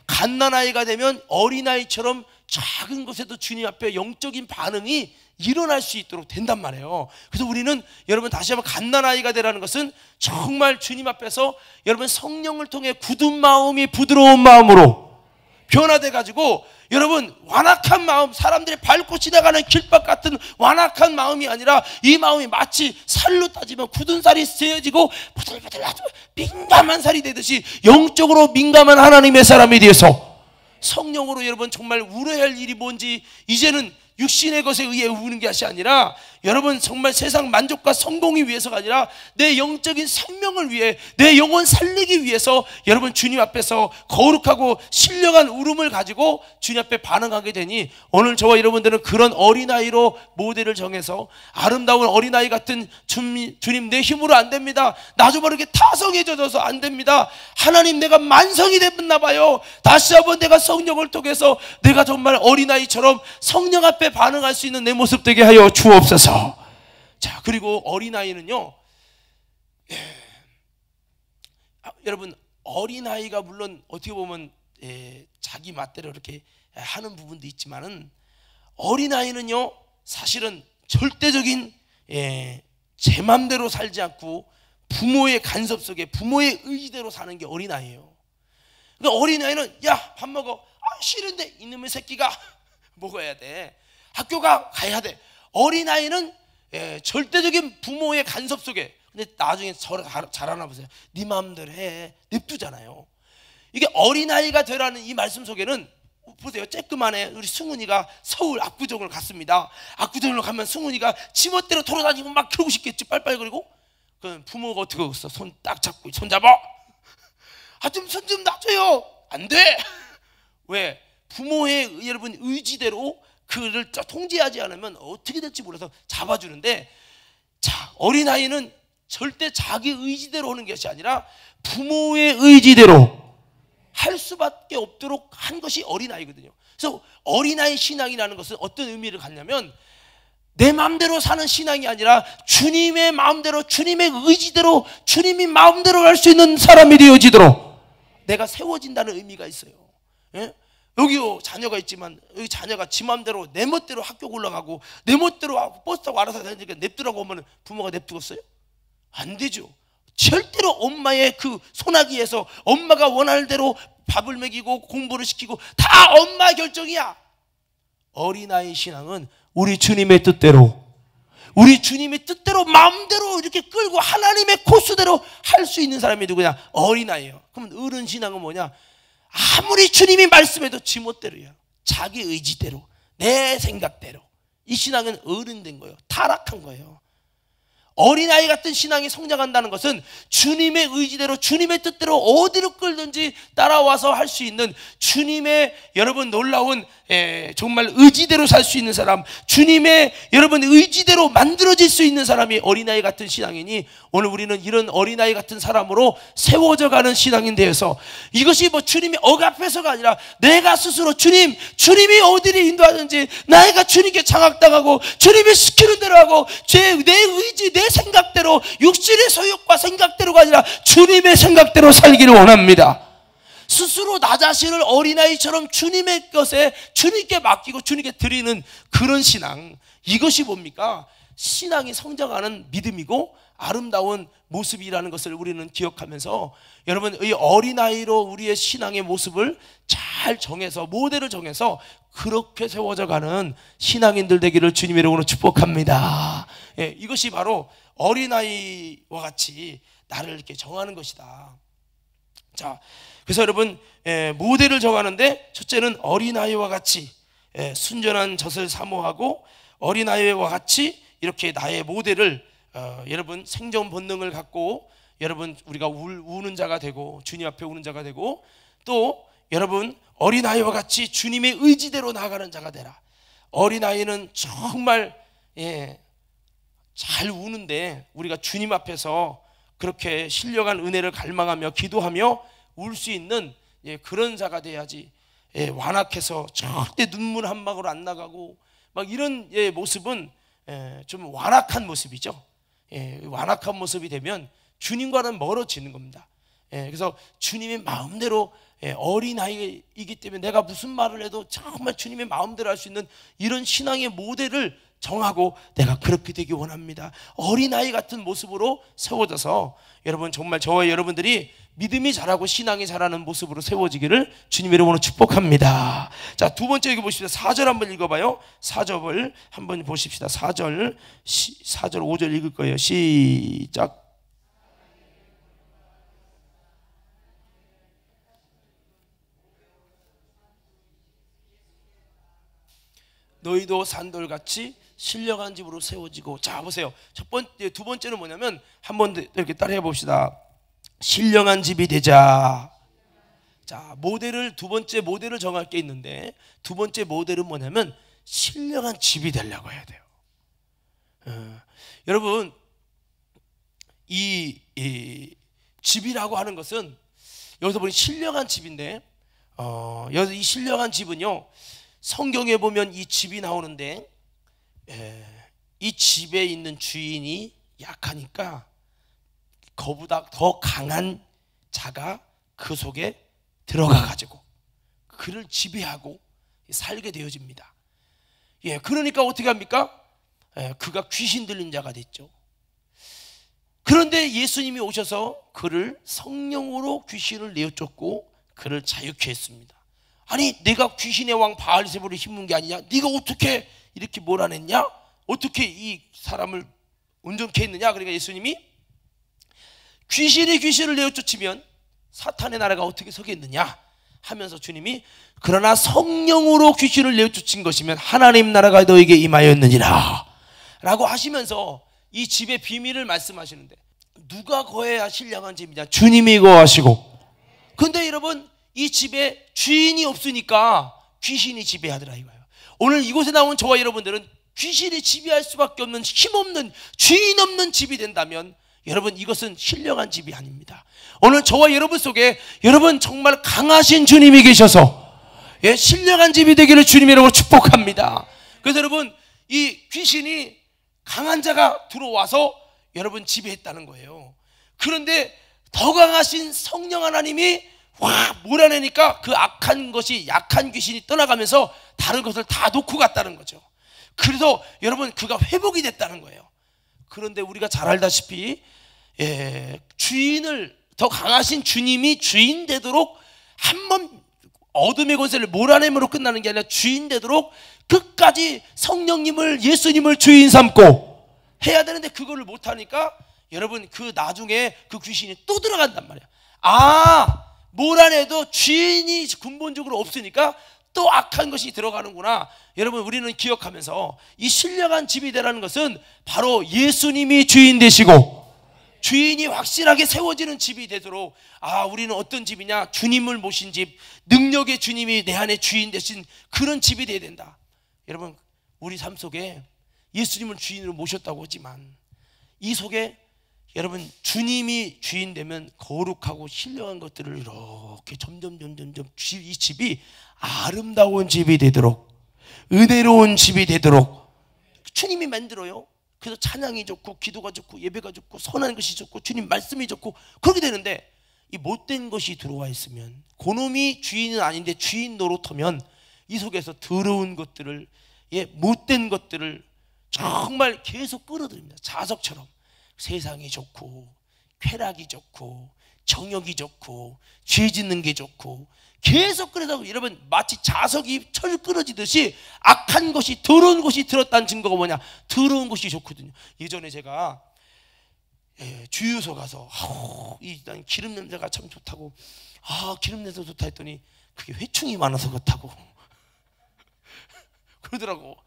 갓난아이가 되면 어린아이처럼 작은 것에도 주님 앞에 영적인 반응이 일어날 수 있도록 된단 말이에요. 그래서 우리는 여러분 다시 한번 갓난아이가 되라는 것은 정말 주님 앞에서 여러분 성령을 통해 굳은 마음이 부드러운 마음으로 변화돼 가지고 여러분 완악한 마음, 사람들이 밟고 지나가는 길밭 같은 완악한 마음이 아니라 이 마음이 마치 살로 따지면 굳은 살이 세어지고 부들부들 아주 민감한 살이 되듯이 영적으로 민감한 하나님의 사람이 되어서 성령으로 여러분 정말 울어야 할 일이 뭔지 이제는 육신의 것에 의해 우는 것이 아니라 여러분 정말 세상 만족과 성공이 위해서가 아니라 내 영적인 생명을 위해 내 영혼 살리기 위해서 여러분 주님 앞에서 거룩하고 신령한 울음을 가지고 주님 앞에 반응하게 되니, 오늘 저와 여러분들은 그런 어린아이로 모델을 정해서 아름다운 어린아이 같은 주님 내 힘으로 안 됩니다. 나 좀 이렇게 타성해져서 안 됩니다. 하나님 내가 만성이 됐나 봐요. 다시 한번 내가 성령을 통해서 내가 정말 어린아이처럼 성령 앞에 반응할 수 있는 내 모습 되게 하여 주옵소서. 자, 그리고 어린아이는요, 여러분 어린아이가 물론 어떻게 보면 자기 맛대로 이렇게 하는 부분도 있지만은 어린아이는요 사실은 절대적인 제 맘대로 살지 않고 부모의 간섭 속에 부모의 의지대로 사는 게 어린아이예요. 그러니까 어린아이는 야 밥 먹어. 아 싫은데 이놈의 새끼가 먹어야 돼. 학교가 가야 돼. 어린아이는 절대적인 부모의 간섭 속에, 근데 나중에 자라나 보세요. 네 마음대로 해 냅두잖아요. 이게 어린아이가 되라는 이 말씀 속에는 보세요. 쬐끄만해 우리 승훈이가 서울 압구정을 갔습니다. 압구정으로 가면 승훈이가 지멋대로 돌아다니고 막 그러고 싶겠지. 빨빨거리고. 그럼 부모가 어떻게 하겠어? 손 딱 잡고 손 잡아. 아 좀 손 좀 놔줘요. 안 돼. 왜? 부모의 여러분 의지대로 그를 통제하지 않으면 어떻게 될지 몰라서 잡아주는데, 자 어린아이는 절대 자기 의지대로 하는 것이 아니라 부모의 의지대로 할 수밖에 없도록 한 것이 어린아이거든요. 그래서 어린아이 신앙이라는 것은 어떤 의미를 갖냐면 내 마음대로 사는 신앙이 아니라 주님의 마음대로, 주님의 의지대로, 주님이 마음대로 할 수 있는 사람이 되어지도록 내가 세워진다는 의미가 있어요. 예? 여기요 자녀가 있지만 여기 자녀가 지 마음대로 내 멋대로 학교 올라가고 내 멋대로 버스 타고 알아서 다니니까 냅두라고 하면 부모가 냅두겠어요? 안 되죠. 절대로 엄마의 그 손아귀에서 엄마가 원하는 대로 밥을 먹이고 공부를 시키고 다 엄마의 결정이야. 어린아이 신앙은 우리 주님의 뜻대로, 우리 주님의 뜻대로 마음대로 이렇게 끌고 하나님의 코스대로 할 수 있는 사람이 누구냐? 어린아이예요. 그럼 어른 신앙은 뭐냐? 아무리 주님이 말씀해도 지멋대로야. 자기 의지대로, 내 생각대로. 이 신앙은 어른된 거예요. 타락한 거예요. 어린아이 같은 신앙이 성장한다는 것은 주님의 의지대로, 주님의 뜻대로 어디로 끌든지 따라와서 할 수 있는 주님의 여러분 놀라운 정말 의지대로 살 수 있는 사람, 주님의 여러분 의지대로 만들어질 수 있는 사람이 어린아이 같은 신앙이니, 오늘 우리는 이런 어린아이 같은 사람으로 세워져 가는 신앙인 데에서 이것이 뭐 주님이 억압해서가 아니라 내가 스스로 주님이 어디를 인도하든지 내가 주님께 장악당하고 주님이 시키는 대로 하고 내 의지, 내 생각대로, 육신의 소욕과 생각대로가 아니라 주님의 생각대로 살기를 원합니다. 스스로 나 자신을 어린아이처럼 주님의 것에 주님께 맡기고 주님께 드리는 그런 신앙, 이것이 뭡니까? 신앙이 성장하는 믿음이고 아름다운 모습이라는 것을 우리는 기억하면서, 여러분 이 어린아이로 우리의 신앙의 모습을 잘 정해서, 모델을 정해서 그렇게 세워져 가는 신앙인들 되기를 주님의 이름으로 축복합니다. 예, 이것이 바로 어린아이와 같이 나를 이렇게 정하는 것이다. 자, 그래서 여러분 모델을 정하는데, 첫째는 어린아이와 같이 순전한 젖을 사모하고 어린아이와 같이 이렇게 나의 모델을 여러분 생존 본능을 갖고 여러분 우리가 우는 자가 되고 주님 앞에 우는 자가 되고, 또 여러분 어린아이와 같이 주님의 의지대로 나아가는 자가 되라. 어린아이는 정말 잘 우는데 우리가 주님 앞에서 그렇게 신령한 은혜를 갈망하며 기도하며 울 수 있는 그런 자가 돼야지, 완악해서 절대 눈물 한 방울 안 나가고 막 이런 모습은 좀 완악한 모습이죠. 완악한 모습이 되면 주님과는 멀어지는 겁니다. 그래서 주님의 마음대로, 어린아이이기 때문에 내가 무슨 말을 해도 정말 주님의 마음대로 할 수 있는 이런 신앙의 모델을 정하고 내가 그렇게 되기 원합니다. 어린아이 같은 모습으로 세워져서 여러분 정말 저와 여러분들이 믿음이 자라고 신앙이 자라는 모습으로 세워지기를 주님의 이름으로 축복합니다. 자, 두 번째 여기 보십시다. 4절 한번 읽어봐요. 4절을 한번 보십시다. 4절 5절 읽을 거예요. 시작. 너희도 산돌같이 신령한 집으로 세워지고. 자, 보세요. 두 번째는 뭐냐면, 한번 이렇게 따라해 봅시다. 신령한 집이 되자. 자, 두 번째 모델을 정할 게 있는데, 두 번째 모델은 뭐냐면 신령한 집이 되려고 해야 돼요. 여러분 이 집이라고 하는 것은 여기서 보니 신령한 집인데, 이 신령한 집은요, 성경에 보면 이 집이 나오는데 이 집에 있는 주인이 약하니까 그보다 더 강한 자가 그 속에 들어가 가지고 그를 지배하고 살게 되어집니다. 그러니까 어떻게 합니까? 그가 귀신 들린 자가 됐죠. 그런데 예수님이 오셔서 그를 성령으로 귀신을 내어쫓고 그를 자유케 했습니다. 아니, 내가 귀신의 왕 바알세불을 힘은 게 아니냐? 네가 어떻게 이렇게 몰아냈냐? 어떻게 이 사람을 온전케 했느냐? 그러니까 예수님이 귀신이 귀신을 내어쫓으면 사탄의 나라가 어떻게 서겠느냐 하면서 주님이 그러나 성령으로 귀신을 내어쫓은 것이면 하나님 나라가 너에게 임하였느니라 라고 하시면서 이 집의 비밀을 말씀하시는데, 누가 거해야 신령한 집이냐? 주님이 거하시고. 근데 여러분, 이 집에 주인이 없으니까 귀신이 지배하더라 이거예요. 오늘 이곳에 나온 저와 여러분들은 귀신이 지배할 수밖에 없는 힘없는, 주인 없는 집이 된다면 여러분, 이것은 신령한 집이 아닙니다. 오늘 저와 여러분 속에 여러분 정말 강하신 주님이 계셔서 신령한 집이 되기를 주님의 이름으로 축복합니다. 그래서 여러분, 이 귀신이 강한 자가 들어와서 여러분 지배했다는 거예요. 그런데 더 강하신 성령 하나님이 확 몰아내니까 그 악한 것이, 약한 귀신이 떠나가면서 다른 것을 다 놓고 갔다는 거죠. 그래서 여러분 그가 회복이 됐다는 거예요. 그런데 우리가 잘 알다시피 주인을, 더 강하신 주님이 주인 되도록 한번 어둠의 권세를 몰아내므로 끝나는 게 아니라 주인 되도록 끝까지 성령님을, 예수님을 주인 삼고 해야 되는데 그거를 못하니까 여러분 그 나중에 그 귀신이 또 들어간단 말이야. 몰아내도 주인이 근본적으로 없으니까 또 악한 것이 들어가는구나. 여러분 우리는 기억하면서 이 신령한 집이 되라는 것은 바로 예수님이 주인 되시고 주인이 확실하게 세워지는 집이 되도록, 우리는 어떤 집이냐? 주님을 모신 집, 능력의 주님이 내 안에 주인 되신 그런 집이 되어야 된다. 여러분 우리 삶 속에 예수님을 주인으로 모셨다고 하지만 이 속에 여러분 주님이 주인 되면 거룩하고 신령한 것들을 이렇게 점점 이 집이 아름다운 집이 되도록, 은혜로운 집이 되도록 주님이 만들어요. 그래서 찬양이 좋고 기도가 좋고 예배가 좋고 선한 것이 좋고 주님 말씀이 좋고 그렇게 되는데, 이 못된 것이 들어와 있으면, 그놈이 주인은 아닌데 주인 노릇하면 이 속에서 더러운 것들을, 못된 것들을 정말 계속 끌어들입니다. 자석처럼 세상이 좋고 쾌락이 좋고 정욕이 좋고 죄 짓는 게 좋고 계속. 그래서 여러분 마치 자석이 철 끌어지듯이 악한 것이, 더러운 것이 들었다는 증거가 뭐냐? 더러운 것이 좋거든요. 예전에 제가 주유소 가서 난 기름 냄새가 참 좋다고, 기름 냄새 좋다 했더니 그게 회충이 많아서 그렇다고 그러더라고.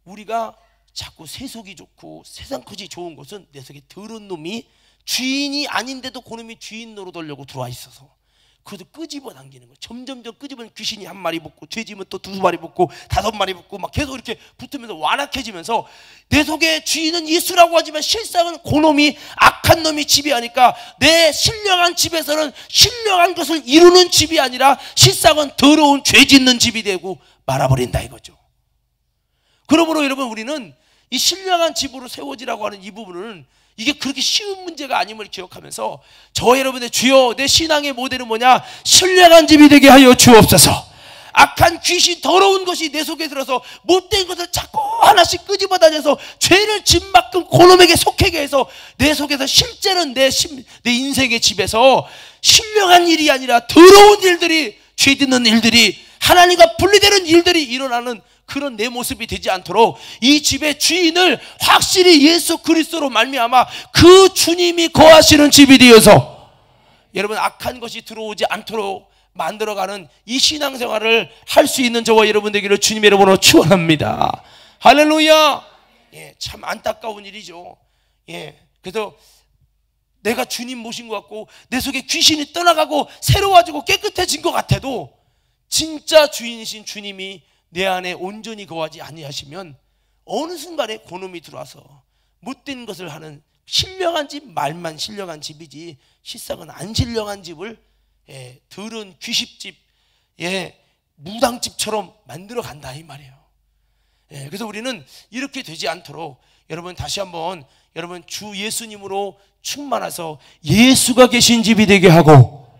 우리가 자꾸 세속이 좋고 세상 것이 좋은 것은 내 속에 더러운 놈이, 주인이 아닌데도 그놈이 주인 노릇하려고 들어와 있어서 그래도 끄집어 당기는 거예요. 점점점 끄집어는 귀신이 한 마리 붙고, 죄지면 또 2마리 붙고 5마리 붙고 막 계속 이렇게 붙으면서 완악해지면서, 내 속에 주인은 예수라고 하지만 실상은 그놈이, 악한 놈이 지배하니까 내 신령한 집에서는 신령한 것을 이루는 집이 아니라 실상은 더러운 죄 짓는 집이 되고 말아버린다 이거죠. 그러므로 여러분 우리는 이 신령한 집으로 세워지라고 하는 이 부분은 이게 그렇게 쉬운 문제가 아님을 기억하면서, 저 여러분의 주여, 내 신앙의 모델은 뭐냐? 신령한 집이 되게 하여 주옵소서. 악한 귀신, 더러운 것이 내 속에 들어서 못된 것을 자꾸 하나씩 끄집어 다녀서 죄를 짓만큼 그놈에게 속하게 해서 내 속에서 실제는 내 인생의 집에서 신령한 일이 아니라 더러운 일들이, 죄 짓는 일들이, 하나님과 분리되는 일들이 일어나는 그런 내 모습이 되지 않도록 이 집의 주인을 확실히 예수 그리스도로 말미암아 그 주님이 거하시는 집이 되어서 여러분 악한 것이 들어오지 않도록 만들어가는 이 신앙생활을 할 수 있는 저와 여러분 되기를 주님의 이름으로 축원합니다. 할렐루야. 참 안타까운 일이죠. 그래서 내가 주님 모신 것 같고 내 속에 귀신이 떠나가고 새로워지고 깨끗해진 것 같아도 진짜 주인이신 주님이 내 안에 온전히 거하지 아니하시면 어느 순간에 그놈이 들어와서 못된 것을 하는, 신령한 집, 말만 신령한 집이지 실상은 안 신령한 집을 더러운 귀십집, 무당집처럼 만들어 간다 이 말이에요. 그래서 우리는 이렇게 되지 않도록 여러분 다시 한번 여러분 주 예수님으로 충만해서 예수가 계신 집이 되게 하고,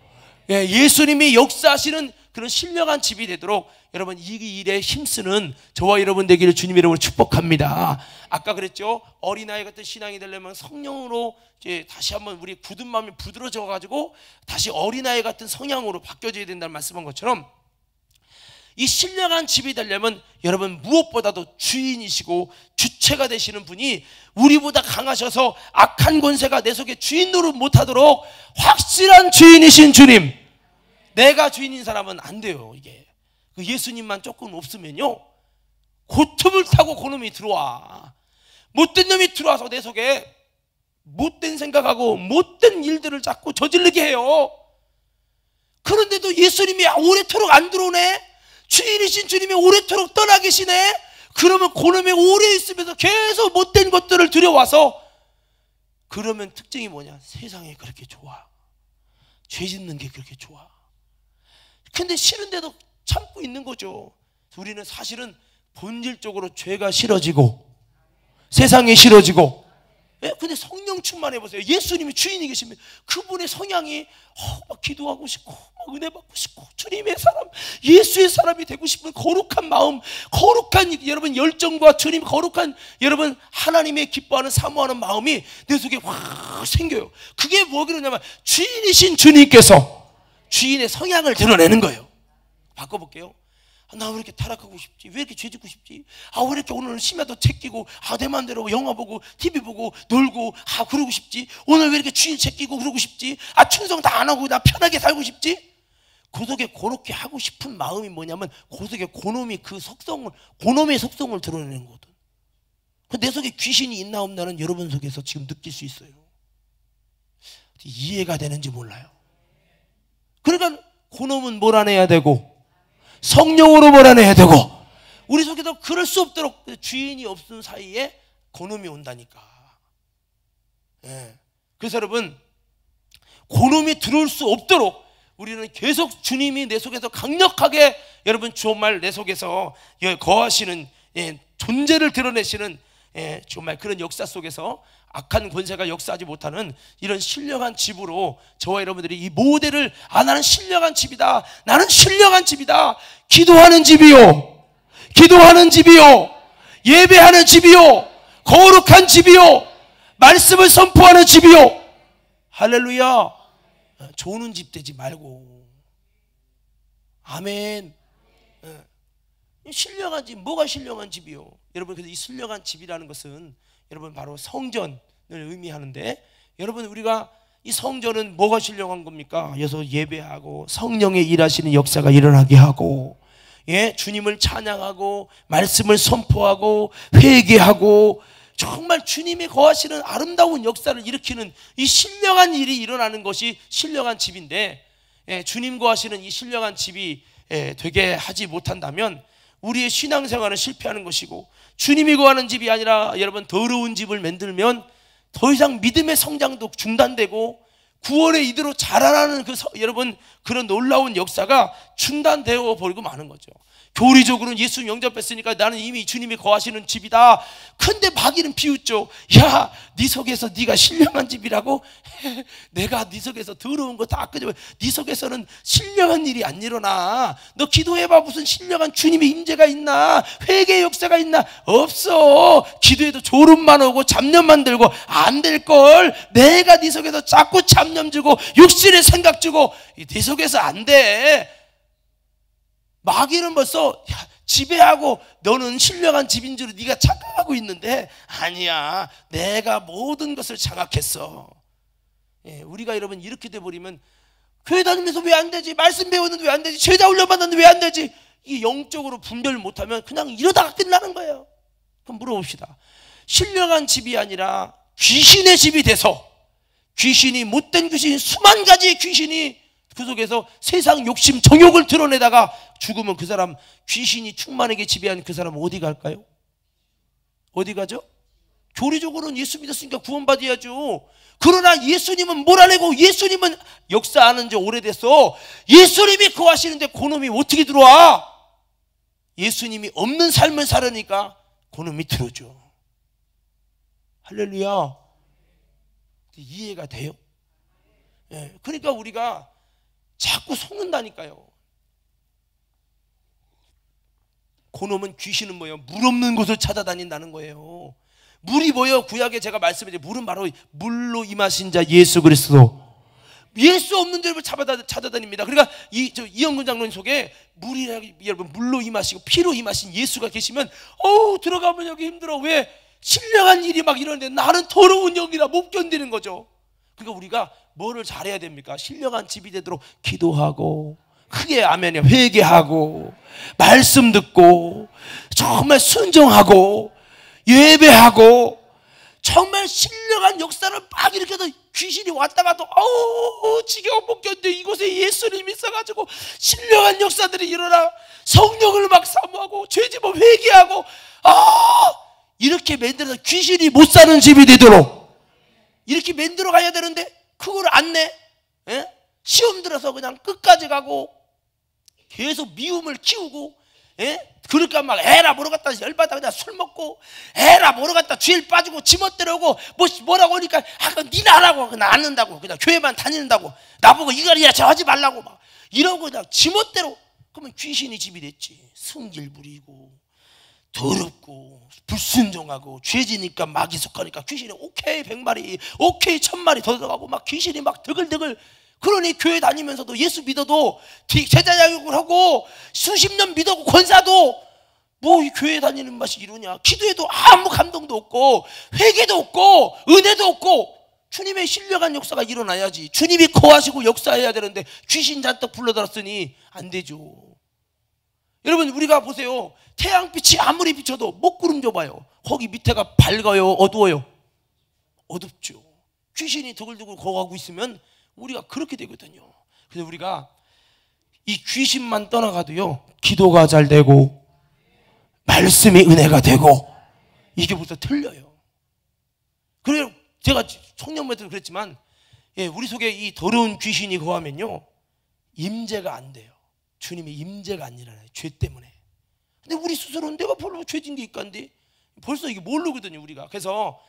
예수님이 역사하시는 그런 신령한 집이 되도록 여러분 이 일에 힘쓰는 저와 여러분 되기를 주님의 이름으로 축복합니다. 아까 그랬죠? 어린아이 같은 신앙이 되려면 성령으로 이제 다시 한번 우리 굳은 마음이 부드러져 가지고 다시 어린아이 같은 성향으로 바뀌어져야 된다는 말씀한 것처럼, 이 신령한 집이 되려면 여러분 무엇보다도 주인이시고 주체가 되시는 분이 우리보다 강하셔서 악한 권세가 내 속에 주인 노릇 못하도록 확실한 주인이신 주님, 내가 주인인 사람은 안 돼요. 이게 그 예수님만 조금 없으면요 고틈을 타고 그놈이 들어와. 못된 놈이 들어와서 내 속에 못된 생각하고 못된 일들을 자꾸 저지르게 해요. 그런데도 예수님이 오래도록 안 들어오네? 주인이신 주님이 오래도록 떠나 계시네? 그러면 그놈이 오래 있으면서 계속 못된 것들을 들여와서, 그러면 특징이 뭐냐? 세상에 그렇게 좋아, 죄 짓는 게 그렇게 좋아. 근데 싫은데도 참고 있는 거죠. 우리는 사실은 본질적으로 죄가 싫어지고 세상에 싫어지고. 예? 근데 성령 충만해 보세요. 예수님이 주인이 계시면 그분의 성향이 막 기도하고 싶고 막 은혜 받고 싶고 주님의 사람, 예수의 사람이 되고 싶은 거룩한 마음, 거룩한 여러분 열정과 주님 거룩한 여러분 하나님의 기뻐하는 사모하는 마음이 내 속에 확 생겨요. 그게 뭐 그러냐면 주인이신 주님께서 주인의 성향을 드러내는 거예요. 바꿔볼게요. 나 왜 이렇게 타락하고 싶지? 왜 이렇게 죄 짓고 싶지? 왜 이렇게 오늘 심야도 챙기고 내 맘대로 영화 보고 TV 보고 놀고 그러고 싶지? 오늘 왜 이렇게 주인 챙기고 그러고 싶지? 충성 다 안 하고 나 편하게 살고 싶지? 그 속에 그렇게 하고 싶은 마음이 뭐냐면 그 속에 고놈이 고놈의 속성을 드러내는 거거든. 내 속에 귀신이 있나 없나는 여러분 속에서 지금 느낄 수 있어요. 이해가 되는지 몰라요. 그러니까 고놈은 몰아내야 되고 성령으로 몰아내야 되고, 우리 속에도 그럴 수 없도록 주인이 없는 사이에 고놈이 온다니까. 예. 그래서 여러분 고놈이 들어올 수 없도록 우리는 계속 주님이 내 속에서 강력하게 여러분 정말 내 속에서 거하시는 존재를 드러내시는 정말 그런 역사 속에서 악한 권세가 역사하지 못하는 이런 신령한 집으로 저와 여러분들이 이 모델을 나는 신령한 집이다, 나는 신령한 집이다, 기도하는 집이요, 기도하는 집이요, 예배하는 집이요, 거룩한 집이요, 말씀을 선포하는 집이요. 할렐루야. 조는 집 되지 말고. 아멘. 신령한 집, 뭐가 신령한 집이요? 여러분, 그래서 이 신령한 집이라는 것은 여러분 바로 성전을 의미하는데, 여러분 우리가 이 성전은 뭐가 신령한 겁니까? 여기서 예배하고 성령의 일하시는 역사가 일어나게 하고, 주님을 찬양하고 말씀을 선포하고 회개하고 정말 주님이 거하시는 아름다운 역사를 일으키는 이 신령한 일이 일어나는 것이 신령한 집인데, 주님 거하시는 이 신령한 집이 되게 하지 못한다면 우리의 신앙생활은 실패하는 것이고, 주님이 거하는 집이 아니라 여러분 더러운 집을 만들면 더 이상 믿음의 성장도 중단되고 구원의 이대로 자라나는 여러분 그런 놀라운 역사가 중단되어 버리고 마는 거죠. 교리적으로는 예수 영접했으니까 나는 이미 주님이 거하시는 집이다. 근데 마귀는 비웃죠. 야, 네 속에서 네가 신령한 집이라고? 내가 네 속에서 더러운 거 다 끄집어. 네 속에서는 신령한 일이 안 일어나. 너 기도해봐. 무슨 신령한 주님의 임재가 있나? 회개의 역사가 있나? 없어. 기도해도 졸음만 오고 잡념만 들고 안 될걸. 내가 네 속에서 자꾸 잡념 주고 육신의 생각 주고 네 속에서 안 돼. 마귀는 벌써 지배하고 너는 신령한 집인 줄 네가 착각하고 있는데, 아니야, 내가 모든 것을 장악했어. 우리가 여러분 이렇게 돼버리면 교회 다니면서 왜 안 되지? 말씀 배우는데 왜 안 되지? 제자 훈련 받는데 왜 안 되지? 이게 영적으로 분별을 못하면 그냥 이러다가 끝나는 거예요. 그럼 물어봅시다. 신령한 집이 아니라 귀신의 집이 돼서, 귀신이 못된 귀신, 수만 가지의 귀신이 그 속에서 세상 욕심 정욕을 드러내다가 죽으면 그 사람, 귀신이 충만하게 지배한 그 사람은 어디 갈까요? 어디 가죠? 교리적으로는 예수 믿었으니까 구원받아야죠. 그러나 예수님은 몰아내고, 예수님은 역사하는 지 오래됐어. 예수님이 거하시는데 그놈이 어떻게 들어와? 예수님이 없는 삶을 살으니까 그놈이 들어줘. 할렐루야. 이해가 돼요? 그러니까 우리가 자꾸 속는다니까요. 그놈은, 귀신은 뭐예요? 물 없는 곳을 찾아다닌다는 거예요. 물이 뭐예요? 구약에 제가 말씀드린 물은 바로 물로 임하신 자 예수 그리스도. 예수 없는 데를 찾아다닙니다. 그러니까 이영근 장로님 속에 여러분 물로 임하시고 피로 임하신 예수가 계시면 들어가면 여기 힘들어. 왜? 신령한 일이 막 일어나는데 나는 더러운 영이라 못 견디는 거죠. 그러니까 우리가 뭐를 잘해야 됩니까? 신령한 집이 되도록 기도하고, 크게 아멘이야, 회개하고, 말씀 듣고, 정말 순종하고, 예배하고, 정말 신령한 역사를 막 일으켜서 귀신이 왔다 가도 지겨워 못 견뎌. 이곳에 예수님이 있어가지고 신령한 역사들이 일어나 성령을 막 사모하고 죄짐을 회개하고 이렇게 만들어서 귀신이 못 사는 집이 되도록 이렇게 만들어 가야 되는데 그걸 안 내. 시험 들어서 그냥 끝까지 가고 계속 미움을 키우고 그러니까 막 에라 모르겠다 열받아 그냥 술 먹고 에라 모르겠다 죄일 빠지고 지멋대로 오고 뭐라고 하니까 그럼 니나 하라고 그냥 안 한다고 그냥 교회만 다닌다고 나보고 이거리야 저 하지 말라고 막 이러고 그냥 지멋대로 그러면 귀신이 집이 됐지. 승질 부리고 더럽고 불순종하고 죄지니까 마귀 속하니까 귀신이 오케이 100마리 오케이 1000마리 더 들어가고 막 귀신이 막 드글드글. 그러니 교회 다니면서도 예수 믿어도 제자 자격을 하고 수십 년 믿었고 권사도 뭐 이 교회 다니는 맛이 이러냐. 기도해도 아무 감동도 없고 회개도 없고 은혜도 없고. 주님의 신령한 역사가 일어나야지. 주님이 거하시고 역사해야 되는데 귀신 잔뜩 불러들었으니 안 되죠. 여러분 우리가 보세요. 태양빛이 아무리 비춰도 먹구름 줘봐요. 거기 밑에가 밝아요 어두워요? 어둡죠. 귀신이 두글두글 거하고 있으면 우리가 그렇게 되거든요. 그래서 우리가 이 귀신만 떠나가도요 기도가 잘 되고 말씀이 은혜가 되고 이게 벌써 틀려요. 그래요. 제가 청년부 때도 그랬지만 우리 속에 이 더러운 귀신이 거하면요 임재가 안 돼요. 주님의 임재가 안 일어나요. 죄 때문에. 근데 우리 스스로는 내가 별로 죄진 게 있간데 벌써 이게 모르거든요 우리가. 그래서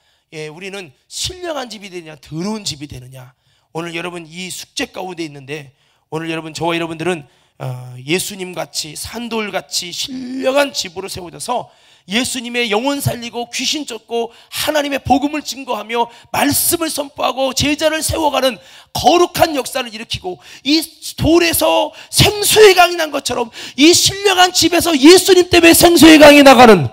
우리는 신령한 집이 되느냐 더러운 집이 되느냐. 오늘 여러분 이 숙제 가운데 있는데 오늘 여러분 저와 여러분들은 예수님같이 산돌같이 신령한 집으로 세워져서 예수님의 영혼 살리고 귀신 쫓고 하나님의 복음을 증거하며 말씀을 선포하고 제자를 세워가는 거룩한 역사를 일으키고 이 돌에서 생수의 강이 난 것처럼 이 신령한 집에서 예수님 때문에 생수의 강이 나가는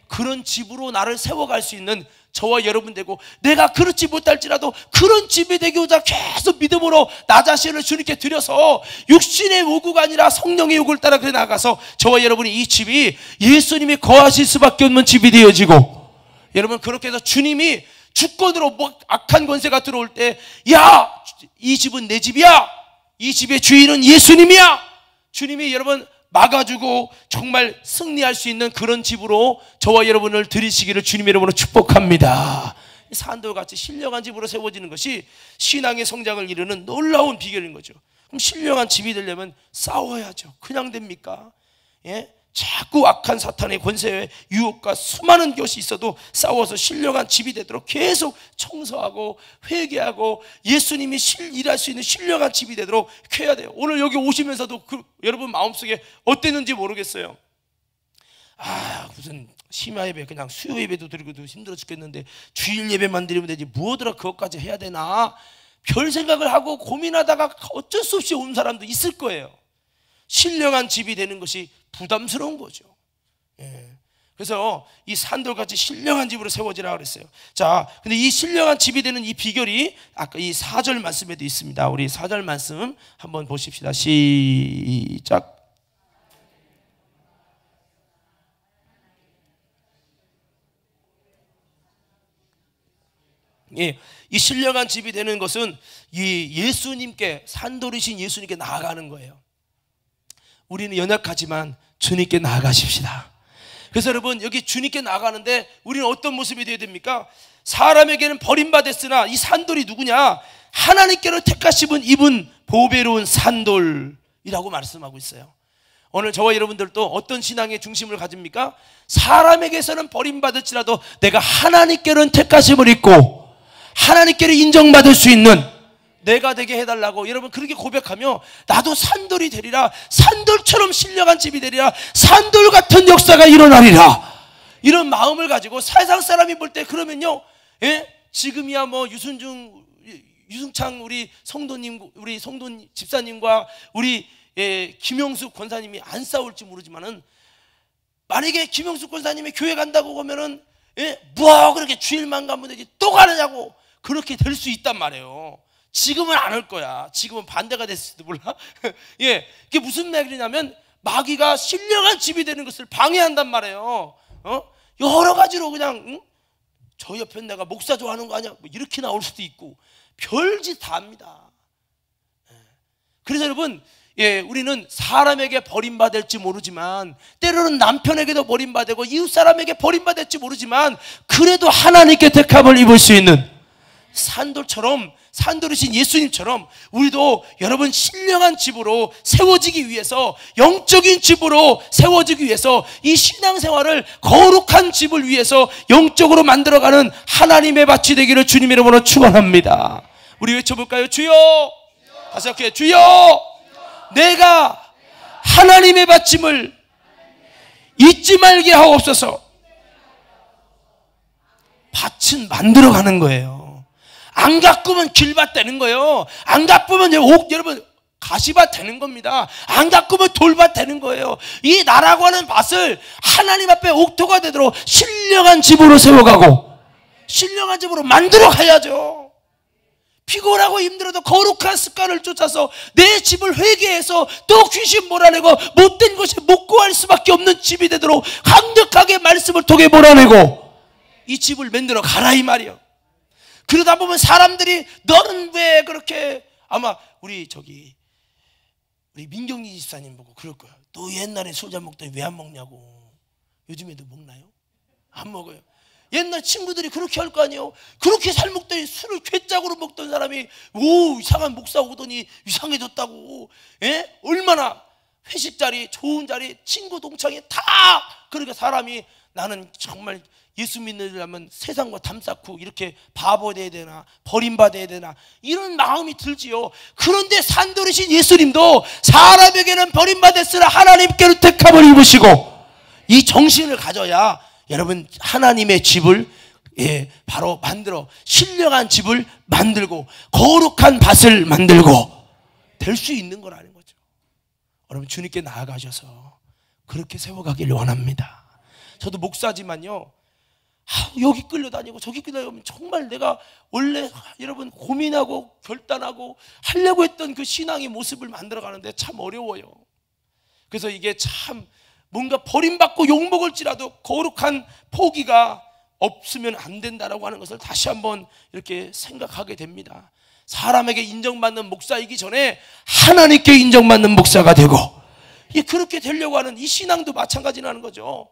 그런 집으로 나를 세워갈 수 있는 저와 여러분 되고 내가 그렇지 못할지라도 그런 집이 되고자 계속 믿음으로 나 자신을 주님께 드려서 육신의 요구가 아니라 성령의 요구를 따라 그래 나가서 저와 여러분이 이 집이 예수님이 거하실 수밖에 없는 집이 되어지고 여러분 그렇게 해서 주님이 주권으로 악한 권세가 들어올 때 야! 이 집은 내 집이야! 이 집의 주인은 예수님이야! 주님이 여러분 막아주고 정말 승리할 수 있는 그런 집으로 저와 여러분을 들이시기를 주님의 이름으로 축복합니다. 산돌같이 신령한 집으로 세워지는 것이 신앙의 성장을 이루는 놀라운 비결인 거죠. 그럼 신령한 집이 되려면 싸워야죠. 그냥 됩니까? 자꾸 악한 사탄의 권세에 유혹과 수많은 것이 있어도 싸워서 신령한 집이 되도록 계속 청소하고 회개하고 예수님이 일할 수 있는 신령한 집이 되도록 해야 돼요. 오늘 여기 오시면서도 여러분 마음속에 어땠는지 모르겠어요. 무슨 심야 예배 그냥 수요 예배도 드리고도 힘들어 죽겠는데 주일 예배만 드리면 되지 무엇으로 그것까지 해야 되나 별 생각을 하고 고민하다가 어쩔 수 없이 온 사람도 있을 거예요. 신령한 집이 되는 것이 부담스러운 거죠. 그래서 이 산돌같이 신령한 집으로 세워지라 그랬어요. 자, 근데 이 신령한 집이 되는 이 비결이 아까 이 4절 말씀에도 있습니다. 우리 4절 말씀 한번 보십시다. 시작. 이 신령한 집이 되는 것은 이 예수님께 산돌이신 예수님께 나아가는 거예요. 우리는 연약하지만 주님께 나아가십시다. 그래서 여러분 여기 주님께 나아가는데 우리는 어떤 모습이 되어야 됩니까? 사람에게는 버림받았으나 이 산돌이 누구냐? 하나님께로 택하심은 이분 보배로운 산돌이라고 말씀하고 있어요. 오늘 저와 여러분들도 어떤 신앙의 중심을 가집니까? 사람에게서는 버림받을지라도 내가 하나님께로는 택하심을 입고 하나님께로 인정받을 수 있는 내가 되게 해달라고 여러분 그렇게 고백하며 나도 산돌이 되리라 산돌처럼 신령한 집이 되리라 산돌 같은 역사가 일어나리라 이런 마음을 가지고 세상 사람이 볼 때 그러면요 지금이야 뭐 유승창 우리 성도님 우리 성도 집사님과 우리 김영숙 권사님이 안 싸울지 모르지만은 만약에 김영숙 권사님이 교회 간다고 하면은 뭐 그렇게 주일만 가면 되지 또 가느냐고 그렇게 될 수 있단 말이에요. 지금은 안 할 거야. 지금은 반대가 됐을지도 몰라. 그게 무슨 말이냐면 마귀가 신령한 집이 되는 것을 방해한단 말이에요. 여러 가지로 그냥 저 옆에 내가 목사 좋아하는 거 아니야? 뭐 이렇게 나올 수도 있고 별짓 다 합니다. 그래서 여러분 우리는 사람에게 버림받을지 모르지만 때로는 남편에게도 버림받고 이웃 사람에게 버림받을지 모르지만 그래도 하나님께 택함을 입을 수 있는 산돌이신 예수님처럼 우리도 여러분 신령한 집으로 세워지기 위해서, 영적인 집으로 세워지기 위해서, 이 신앙생활을 거룩한 집을 위해서 영적으로 만들어가는 하나님의 밭이 되기를 주님의 이름으로 축원합니다. 우리 외쳐볼까요? 주여! 다시 할게요. 주여! 내가 하나님의 밭임을 잊지 말게 하옵소서. 밭은 만들어가는 거예요. 안 가꾸면 길밭 되는 거예요. 안 가꾸면 여러분 가시밭 되는 겁니다. 안 가꾸면 돌밭 되는 거예요. 이 나라고 하는 밭을 하나님 앞에 옥토가 되도록 신령한 집으로 세워가고 신령한 집으로 만들어 가야죠. 피곤하고 힘들어도 거룩한 습관을 쫓아서 내 집을 회개해서 또 귀신 몰아내고 못된 것이 못 구할 수밖에 없는 집이 되도록 강력하게 말씀을 통해 몰아내고 이 집을 만들어 가라 이 말이에요. 그러다 보면 사람들이 너는 왜 그렇게, 아마 우리 민경리 집사님 보고 그럴 거야. 너 옛날에 술 잘 먹더니 왜 안 먹냐고. 요즘에도 먹나요? 안 먹어요. 옛날 친구들이 그렇게 할 거 아니에요. 그렇게 잘 먹더니 술을 괴짝으로 먹던 사람이 이상한 목사 오더니 이상해졌다고. 예? 얼마나 회식 자리, 좋은 자리, 친구 동창회 다. 그러니까 사람이 나는 정말 예수 믿으려면 세상과 담쌓고 이렇게 바보 돼야 되나, 버림받아야 되나, 이런 마음이 들지요. 그런데 산돌이신 예수님도 사람에게는 버림받았으나 하나님께는 택함을 입으시고, 이 정신을 가져야 여러분 하나님의 집을 바로 만들어 신령한 집을 만들고 거룩한 밭을 만들고 될 수 있는 거라는 거죠. 여러분 주님께 나아가셔서 그렇게 세워가기를 원합니다. 저도 목사지만요, 여기 끌려다니고 저기 끌려다니면 정말 내가 원래 여러분 고민하고 결단하고 하려고 했던 그 신앙의 모습을 만들어가는데 참 어려워요. 그래서 이게 참 뭔가 버림받고 욕먹을지라도 거룩한 포기가 없으면 안 된다라고 하는 것을 다시 한번 이렇게 생각하게 됩니다. 사람에게 인정받는 목사이기 전에 하나님께 인정받는 목사가 되고, 그렇게 되려고 하는 이 신앙도 마찬가지라는 거죠.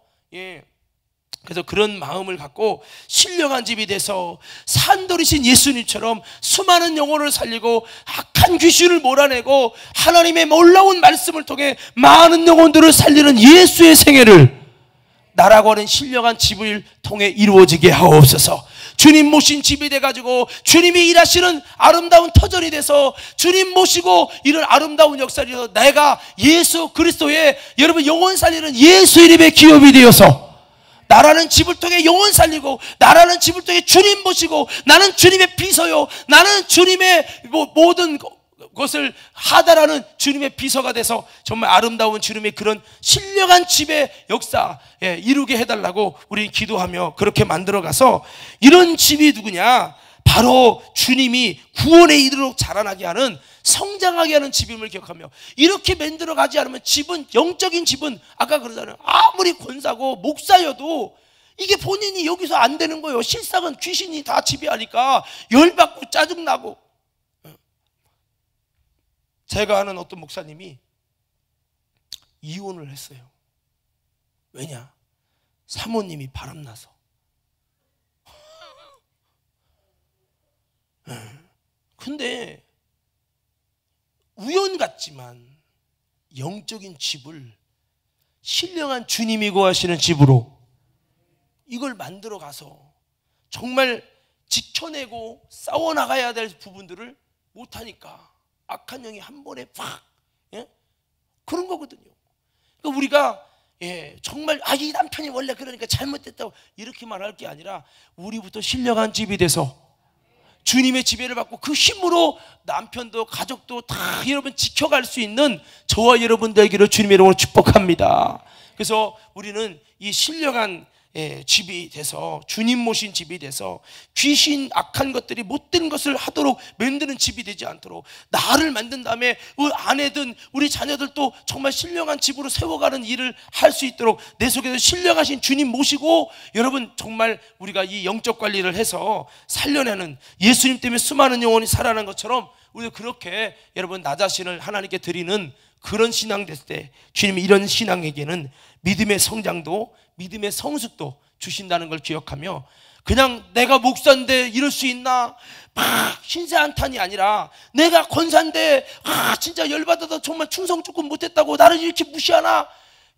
그래서 그런 마음을 갖고 신령한 집이 돼서 산돌이신 예수님처럼 수많은 영혼을 살리고 악한 귀신을 몰아내고 하나님의 놀라운 말씀을 통해 많은 영혼들을 살리는 예수의 생애를 나라고 하는 신령한 집을 통해 이루어지게 하옵소서. 주님 모신 집이 돼가지고 주님이 일하시는 아름다운 터전이 돼서 주님 모시고 이런 아름다운 역사를 해서 내가 예수 그리스도의 여러분 영혼 살리는 예수 이름의 기업이 되어서 나라는 집을 통해 영혼 살리고, 나라는 집을 통해 주님 모시고, 나는 주님의 비서요, 나는 주님의 모든 것을 하다라는 주님의 비서가 돼서 정말 아름다운 주님의 그런 신령한 집의 역사 이루게 해달라고 우리 기도하며 그렇게 만들어가서, 이런 집이 누구냐? 바로 주님이 구원에 이르도록 자라나게 하는, 성장하게 하는 집임을 기억하며, 이렇게 만들어가지 않으면 집은, 영적인 집은 아까 그러잖아요, 아무리 권사고 목사여도 이게 본인이 여기서 안 되는 거예요. 실상은 귀신이 다 지배하니까 열받고 짜증나고. 제가 아는 어떤 목사님이 이혼을 했어요. 왜냐? 사모님이 바람나서. 근데 우연 같지만 영적인 집을 신령한 주님이 거하시는 집으로 이걸 만들어 가서 정말 지켜내고 싸워나가야 될 부분들을 못하니까 악한 영이 한 번에 팍, 그런 거거든요. 그러니까 우리가 정말 이 남편이 원래 그러니까 잘못됐다고 이렇게 말할 게 아니라, 우리부터 신령한 집이 돼서 주님의 지배를 받고 그 힘으로 남편도 가족도 다 여러분 지켜갈 수 있는 저와 여러분 되기를 주님의 이름으로 축복합니다. 그래서 우리는 이 신령한 집이 돼서, 주님 모신 집이 돼서 귀신 악한 것들이 못된 것을 하도록 만드는 집이 되지 않도록, 나를 만든 다음에 우리 아내든 우리 자녀들도 정말 신령한 집으로 세워가는 일을 할 수 있도록 내 속에서 신령하신 주님 모시고, 여러분 정말 우리가 이 영적 관리를 해서 살려내는, 예수님 때문에 수많은 영혼이 살아나는 것처럼 우리도 그렇게 여러분 나 자신을 하나님께 드리는 그런 신앙 됐을 때, 주님이 이런 신앙에게는 믿음의 성장도 믿음의 성숙도 주신다는 걸 기억하며, 그냥 내가 목사인데 이럴 수 있나? 막 신세한탄이 아니라 내가 권사인데 진짜 열받아서 정말 충성 조금 못했다고 나를 이렇게 무시하나?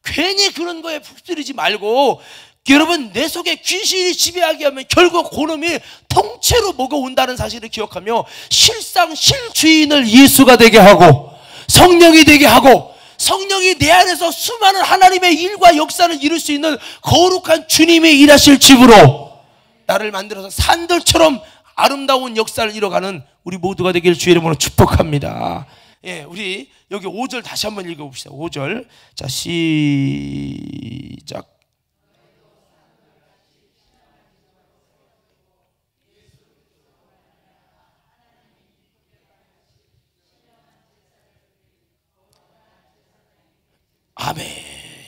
괜히 그런 거에 푹쓰리지 말고, 여러분, 내 속에 귀신이 지배하게 하면 결국 그놈이 통째로 먹어온다는 사실을 기억하며 실상 실주인을 예수가 되게 하고 성령이 되게 하고, 성령이 내 안에서 수많은 하나님의 일과 역사를 이룰 수 있는 거룩한 주님이 일하실 집으로 나를 만들어서 산들처럼 아름다운 역사를 이뤄가는 우리 모두가 되기를 주의 이름으로 축복합니다. 예, 우리 여기 5절 다시 한번 읽어봅시다. 5절. 자, 시작. 아멘.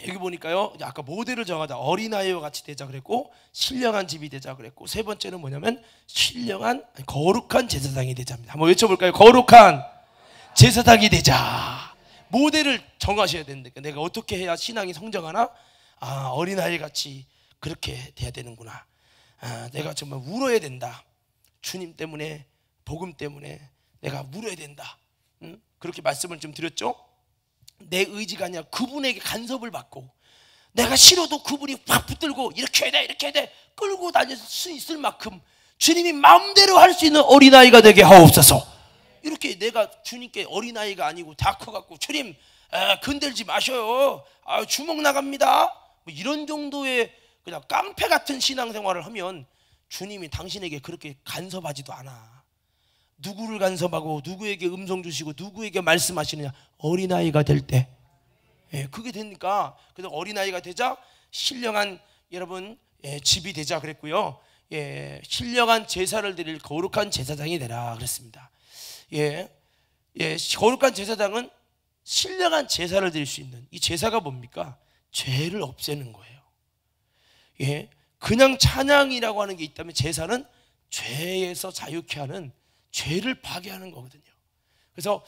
여기 보니까요, 아까 모델을 정하자. 어린아이와 같이 되자 그랬고, 신령한 집이 되자 그랬고, 세 번째는 뭐냐면 신령한 거룩한 제사장이 되자입니다. 한번 외쳐볼까요? 거룩한 제사장이 되자. 모델을 정하셔야 되는데, 내가 어떻게 해야 신앙이 성장하나? 어린아이 같이 그렇게 돼야 되는구나. 내가 정말 울어야 된다. 주님 때문에, 복음 때문에 내가 울어야 된다. 그렇게 말씀을 좀 드렸죠? 내 의지가 아니라 그분에게 간섭을 받고, 내가 싫어도 그분이 확 붙들고 이렇게 해야 돼, 이렇게 해야 돼 끌고 다닐 수 있을 만큼 주님이 마음대로 할 수 있는 어린아이가 되게 하옵소서. 이렇게 내가 주님께 어린아이가 아니고 다 커갖고 주님 건들지 마셔요, 주먹 나갑니다, 뭐 이런 정도의 그냥 깡패 같은 신앙생활을 하면 주님이 당신에게 그렇게 간섭하지도 않아. 누구를 간섭하고 누구에게 음성 주시고 누구에게 말씀하시느냐? 어린아이가 될 때. 예, 그게 되니까, 그래서 어린아이가 되자 신령한, 여러분, 집이 되자 그랬고요. 예, 신령한 제사를 드릴 거룩한 제사장이 되라 그랬습니다. 예, 거룩한 제사장은 신령한 제사를 드릴 수 있는, 이 제사가 뭡니까? 죄를 없애는 거예요. 예, 그냥 찬양이라고 하는 게 있다면 제사는 죄에서 자유케 하는, 죄를 파괴하는 거거든요. 그래서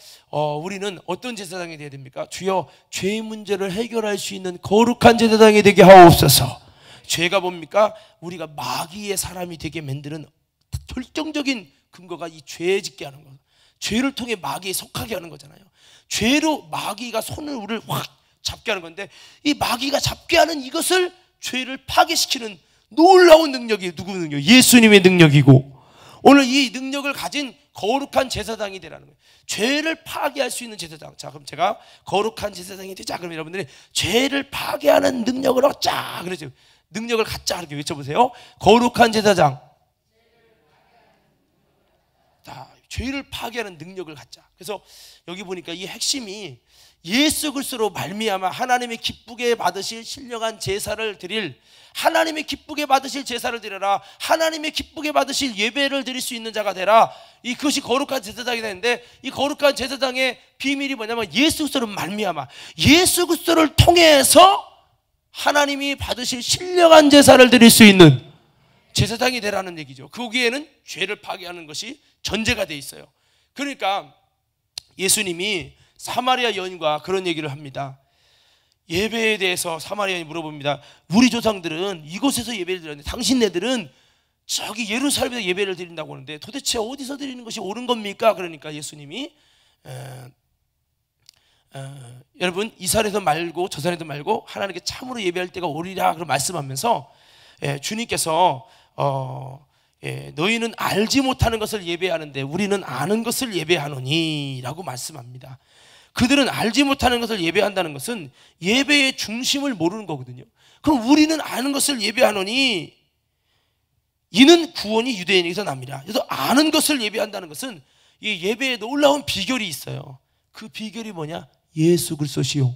우리는 어떤 제사장이 되어야 됩니까? 주여, 죄의 문제를 해결할 수 있는 거룩한 제사장이 되게 하옵소서. 죄가 뭡니까? 우리가 마귀의 사람이 되게 만드는 결정적인 근거가 이 죄 짓게 하는 거예요. 죄를 통해 마귀에 속하게 하는 거잖아요. 죄로 마귀가 손을 우리를 확 잡게 하는 건데, 이 마귀가 잡게 하는 이것을, 죄를 파괴시키는 놀라운 능력이 누구 능력? 예수님의 능력이고, 오늘 이 능력을 가진 거룩한 제사장이 되라는 거예요. 죄를 파괴할 수 있는 제사장. 자, 그럼 제가 거룩한 제사장이 되자. 그럼 여러분들이 죄를 파괴하는 능력을 얻자. 그러죠. 능력을 갖자. 이렇게 외쳐보세요. 거룩한 제사장. 자, 죄를 파괴하는 능력을 갖자. 그래서 여기 보니까 이 핵심이 예수 그리스도로 말미암아 하나님의 기쁘게 받으실 신령한 제사를 드릴, 하나님의 기쁘게 받으실 제사를 드려라, 하나님의 기쁘게 받으실 예배를 드릴 수 있는 자가 되라. 그것이 거룩한 제사장이 되는데, 이 거룩한 제사장의 비밀이 뭐냐면 예수 그리스도로 말미암아, 예수 그리스도를 통해서 하나님이 받으실 신령한 제사를 드릴 수 있는 제사장이 되라는 얘기죠. 거기에는 죄를 파괴하는 것이 전제가 돼 있어요. 그러니까 예수님이 사마리아 여인과 그런 얘기를 합니다. 예배에 대해서 사마리아 여인이 물어봅니다. 우리 조상들은 이곳에서 예배를 드렸는데 당신네들은 저기 예루살렘에서 예배를 드린다고 하는데 도대체 어디서 드리는 것이 옳은 겁니까? 그러니까 예수님이 여러분, 이 산에서 말고 저 산에서 말고 하나님께 참으로 예배할 때가 오리라 그런 말씀하면서, 주님께서 너희는 알지 못하는 것을 예배하는데 우리는 아는 것을 예배하노니 라고 말씀합니다. 그들은 알지 못하는 것을 예배한다는 것은 예배의 중심을 모르는 거거든요. 그럼 우리는 아는 것을 예배하노니 이는 구원이 유대인에게서 납니다. 그래서 아는 것을 예배한다는 것은 이 예배에 놀라운 비결이 있어요. 그 비결이 뭐냐? 예수 그리스도시요.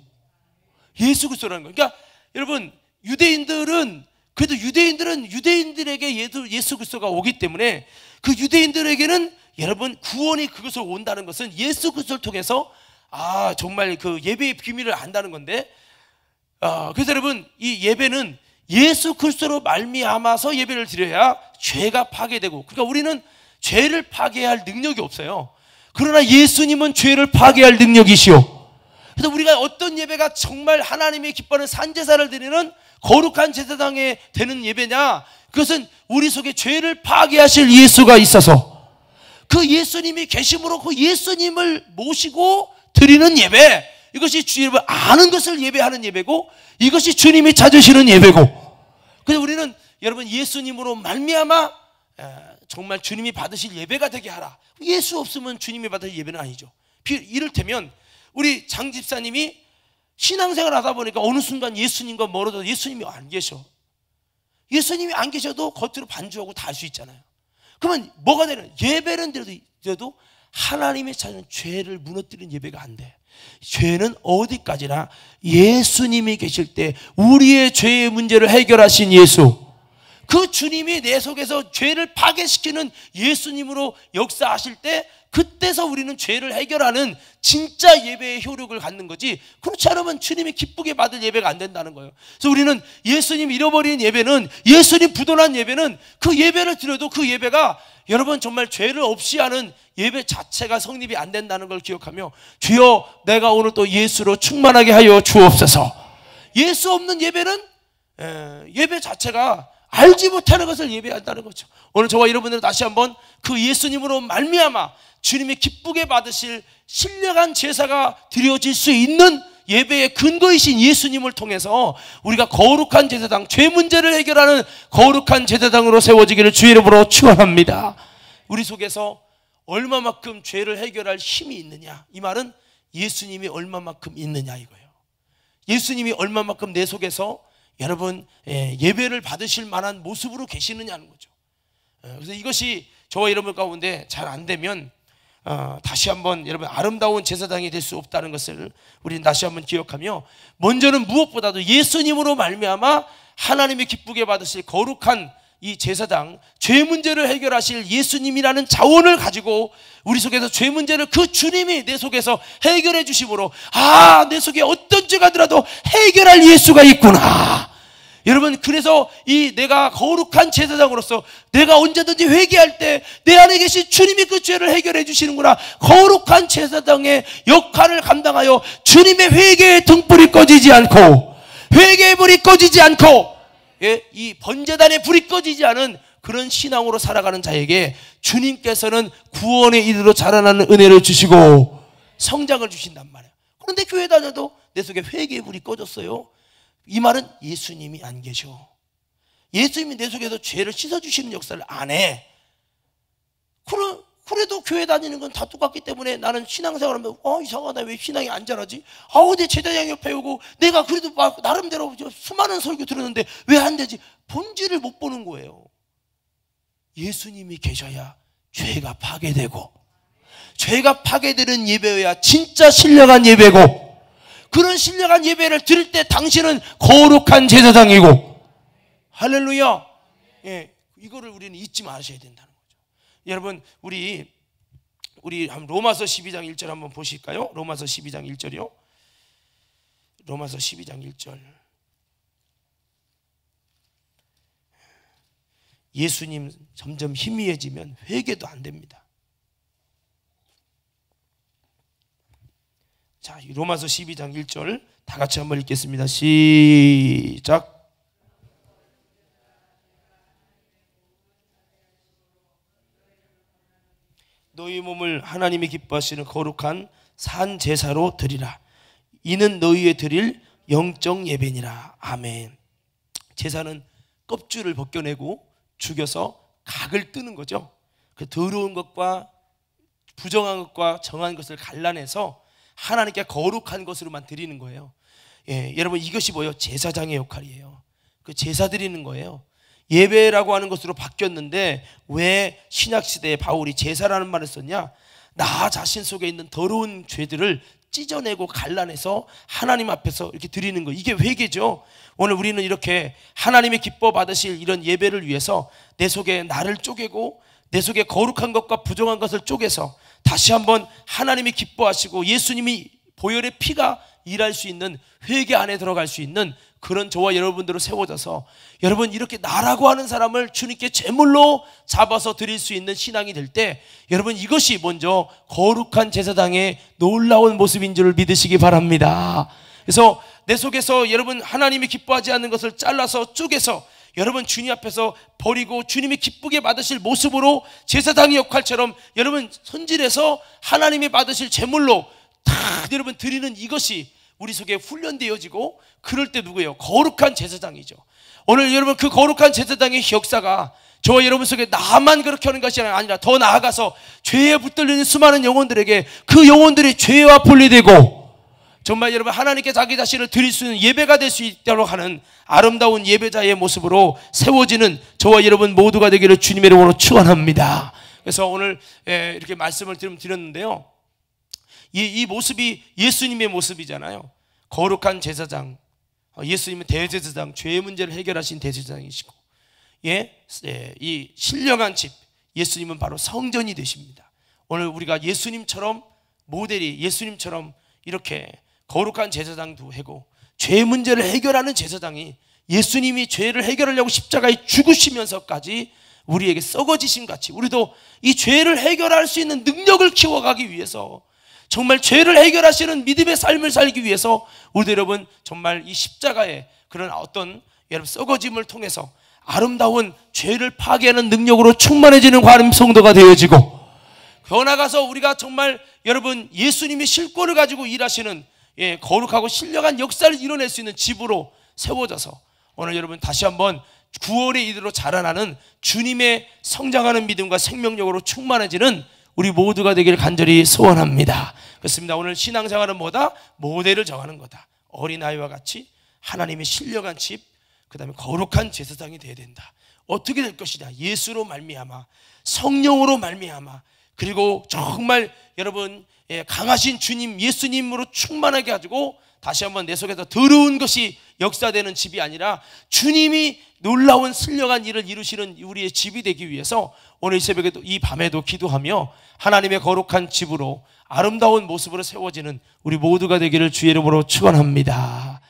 예수 그리스도라는 거예요. 그러니까 여러분, 유대인들은 유대인들에게 예수 그리스도가 오기 때문에 그 유대인들에게는 여러분 구원이 그것으로 온다는 것은 예수 그리스도를 통해서 정말 그 예배의 비밀을 안다는 건데, 그래서 여러분, 이 예배는 예수 그리스도로 말미암아서 예배를 드려야 죄가 파괴되고, 그러니까 우리는 죄를 파괴할 능력이 없어요. 그러나 예수님은 죄를 파괴할 능력이시오. 그래서 우리가 어떤 예배가 정말 하나님이 기뻐하는 산제사를 드리는 거룩한 제사장에 되는 예배냐? 그것은 우리 속에 죄를 파괴하실 예수가 있어서 그 예수님이 계심으로 그 예수님을 모시고 드리는 예배, 이것이 주님을 아는 것을 예배하는 예배고, 이것이 주님이 찾으시는 예배고, 그래서 우리는 여러분 예수님으로 말미암아 정말 주님이 받으실 예배가 되게 하라. 예수 없으면 주님이 받으실 예배는 아니죠. 이를테면 우리 장 집사님이 신앙생활 하다 보니까 어느 순간 예수님과 멀어져 예수님이 안 계셔. 예수님이 안 계셔도 겉으로 반주하고 다 할 수 있잖아요. 그러면 뭐가 되는? 예배는 드려도 하나님의 찾은 죄를 무너뜨리는 예배가 안 돼. 죄는 어디까지나 예수님이 계실 때 우리의 죄의 문제를 해결하신 예수, 그 주님이 내 속에서 죄를 파괴시키는 예수님으로 역사하실 때, 그때서 우리는 죄를 해결하는 진짜 예배의 효력을 갖는 거지, 그렇지 않으면 주님이 기쁘게 받을 예배가 안 된다는 거예요. 그래서 우리는 예수님 잃어버린 예배는, 예수님 부도난 예배는, 그 예배를 드려도 그 예배가 여러분 정말 죄를 없이 하는 예배 자체가 성립이 안 된다는 걸 기억하며, 주여 내가 오늘 또 예수로 충만하게 하여 주옵소서. 예수 없는 예배는 예배 자체가 알지 못하는 것을 예배한다는 거죠. 오늘 저와 여러분들은 다시 한번 그 예수님으로 말미암아 주님이 기쁘게 받으실 신령한 제사가 드려질 수 있는 예배의 근거이신 예수님을 통해서 우리가 거룩한 제사장, 죄 문제를 해결하는 거룩한 제사장으로 세워지기를 주의 이름으로 축원합니다. 우리 속에서 얼마만큼 죄를 해결할 힘이 있느냐, 이 말은 예수님이 얼마만큼 있느냐 이거예요. 예수님이 얼마만큼 내 속에서 여러분 예배를 받으실 만한 모습으로 계시느냐는 거죠. 그래서 이것이 저와 여러분 가운데 잘 안 되면 다시 한번 여러분 아름다운 제사장이 될 수 없다는 것을 우리는 다시 한번 기억하며, 먼저는 무엇보다도 예수님으로 말미암아 하나님이 기쁘게 받으실 거룩한 이 제사장, 죄 문제를 해결하실 예수님이라는 자원을 가지고 우리 속에서 죄 문제를 그 주님이 내 속에서 해결해 주심으로, 아, 내 속에 어떤 죄가 들어도 해결할 예수가 있구나. 여러분, 그래서 이 내가 거룩한 제사장으로서 내가 언제든지 회개할 때 내 안에 계신 주님이 그 죄를 해결해 주시는구나. 거룩한 제사장의 역할을 감당하여 주님의 회개의 등불이 꺼지지 않고, 회개의 불이 꺼지지 않고, 이 번제단의 불이 꺼지지 않은 그런 신앙으로 살아가는 자에게 주님께서는 구원에 이르러 자라나는 은혜를 주시고 성장을 주신단 말이에요. 그런데 교회 다녀도 내 속에 회개의 불이 꺼졌어요. 이 말은 예수님이 안 계셔. 예수님이 내 속에서 죄를 씻어주시는 역사를 안 해. 그래도 교회 다니는 건 다 똑같기 때문에 나는 신앙생활하면 이상하다, 왜 신앙이 안 자라지? 내 제자장 옆에 오고 내가 그래도 막 나름대로 수많은 설교 들었는데 왜 안 되지? 본질을 못 보는 거예요. 예수님이 계셔야 죄가 파괴되고, 죄가 파괴되는 예배여야 진짜 신령한 예배고, 그런 신령한 예배를 드릴 때 당신은 거룩한 제사장이고, 할렐루야. 이거를 우리는 잊지 마셔야 된다는 거죠. 여러분, 우리 한번 로마서 12장 1절 한번 보실까요? 로마서 12장 1절이요. 로마서 12장 1절. 예수님 점점 희미해지면 회개도 안 됩니다. 자, 로마서 12장 1절 다 같이 한번 읽겠습니다. 시작. 너희 몸을 하나님이 기뻐하시는 거룩한 산 제사로 드리라. 이는 너희의 드릴 영적 예배니라. 아멘. 제사는 껍질을 벗겨내고 죽여서 각을 뜨는 거죠. 그 더러운 것과 부정한 것과 정한 것을 갈라내서 하나님께 거룩한 것으로만 드리는 거예요. 여러분, 이것이 뭐예요? 제사장의 역할이에요. 그 제사 드리는 거예요. 예배라고 하는 것으로 바뀌었는데 왜 신약시대에 바울이 제사라는 말을 썼냐? 나 자신 속에 있는 더러운 죄들을 찢어내고 갈라내서 하나님 앞에서 이렇게 드리는 거, 이게 회개죠. 오늘 우리는 이렇게 하나님이 기뻐 받으실 이런 예배를 위해서 내 속에 나를 쪼개고 내 속에 거룩한 것과 부정한 것을 쪼개서 다시 한번 하나님이 기뻐하시고 예수님이 보혈의 피가 일할 수 있는 회개 안에 들어갈 수 있는 그런 저와 여러분들로 세워져서, 여러분 이렇게 나라고 하는 사람을 주님께 제물로 잡아서 드릴 수 있는 신앙이 될 때, 여러분 이것이 먼저 거룩한 제사장의 놀라운 모습인 줄 믿으시기 바랍니다. 그래서 내 속에서 여러분 하나님이 기뻐하지 않는 것을 잘라서 쪼개서 여러분 주님 앞에서 버리고 주님이 기쁘게 받으실 모습으로 제사장의 역할처럼 여러분 손질해서 하나님이 받으실 제물로 다 여러분 드리는 이것이 우리 속에 훈련되어지고, 그럴 때 누구예요? 거룩한 제사장이죠. 오늘 여러분 그 거룩한 제사장의 역사가 저와 여러분 속에 나만 그렇게 하는 것이 아니라 더 나아가서 죄에 붙들리는 수많은 영혼들에게 그 영혼들이 죄와 분리되고 정말 여러분 하나님께 자기 자신을 드릴 수 있는 예배가 될 수 있도록 하는 아름다운 예배자의 모습으로 세워지는 저와 여러분 모두가 되기를 주님의 이름으로 축원합니다. 그래서 오늘 이렇게 말씀을 드렸는데요, 이 모습이 예수님의 모습이잖아요. 거룩한 제사장, 예수님은 대제사장, 죄의 문제를 해결하신 대제사장이시고, 이 신령한 집, 예수님은 바로 성전이 되십니다. 오늘 우리가 예수님처럼 모델이, 예수님처럼 이렇게 거룩한 제사장도 하고 죄 문제를 해결하는 제사장이, 예수님이 죄를 해결하려고 십자가에 죽으시면서까지 우리에게 썩어지심 같이 우리도 이 죄를 해결할 수 있는 능력을 키워가기 위해서, 정말 죄를 해결하시는 믿음의 삶을 살기 위해서 우리 여러분 정말 이 십자가의 그런 어떤 여러분 썩어짐을 통해서 아름다운 죄를 파괴하는 능력으로 충만해지는 관음 성도가 되어지고, 더 나아가서 우리가 정말 여러분 예수님이 실권을 가지고 일하시는 거룩하고 신령한 역사를 이뤄낼 수 있는 집으로 세워져서 오늘 여러분 다시 한번 구원의 이들로 자라나는 주님의 성장하는 믿음과 생명력으로 충만해지는 우리 모두가 되기를 간절히 소원합니다. 그렇습니다. 오늘 신앙생활은 뭐다? 모델을 정하는 거다. 어린아이와 같이 하나님의 신령한 집, 그 다음에 거룩한 제사장이 되어야 된다. 어떻게 될 것이냐? 예수로 말미암아, 성령으로 말미암아, 그리고 정말 여러분 강하신 주님 예수님으로 충만하게 가지고 다시 한번 내 속에서 더러운 것이 역사되는 집이 아니라 주님이 놀라운 신령한 일을 이루시는 우리의 집이 되기 위해서 오늘 이 새벽에도 이 밤에도 기도하며 하나님의 거룩한 집으로 아름다운 모습으로 세워지는 우리 모두가 되기를 주의 이름으로 축원합니다.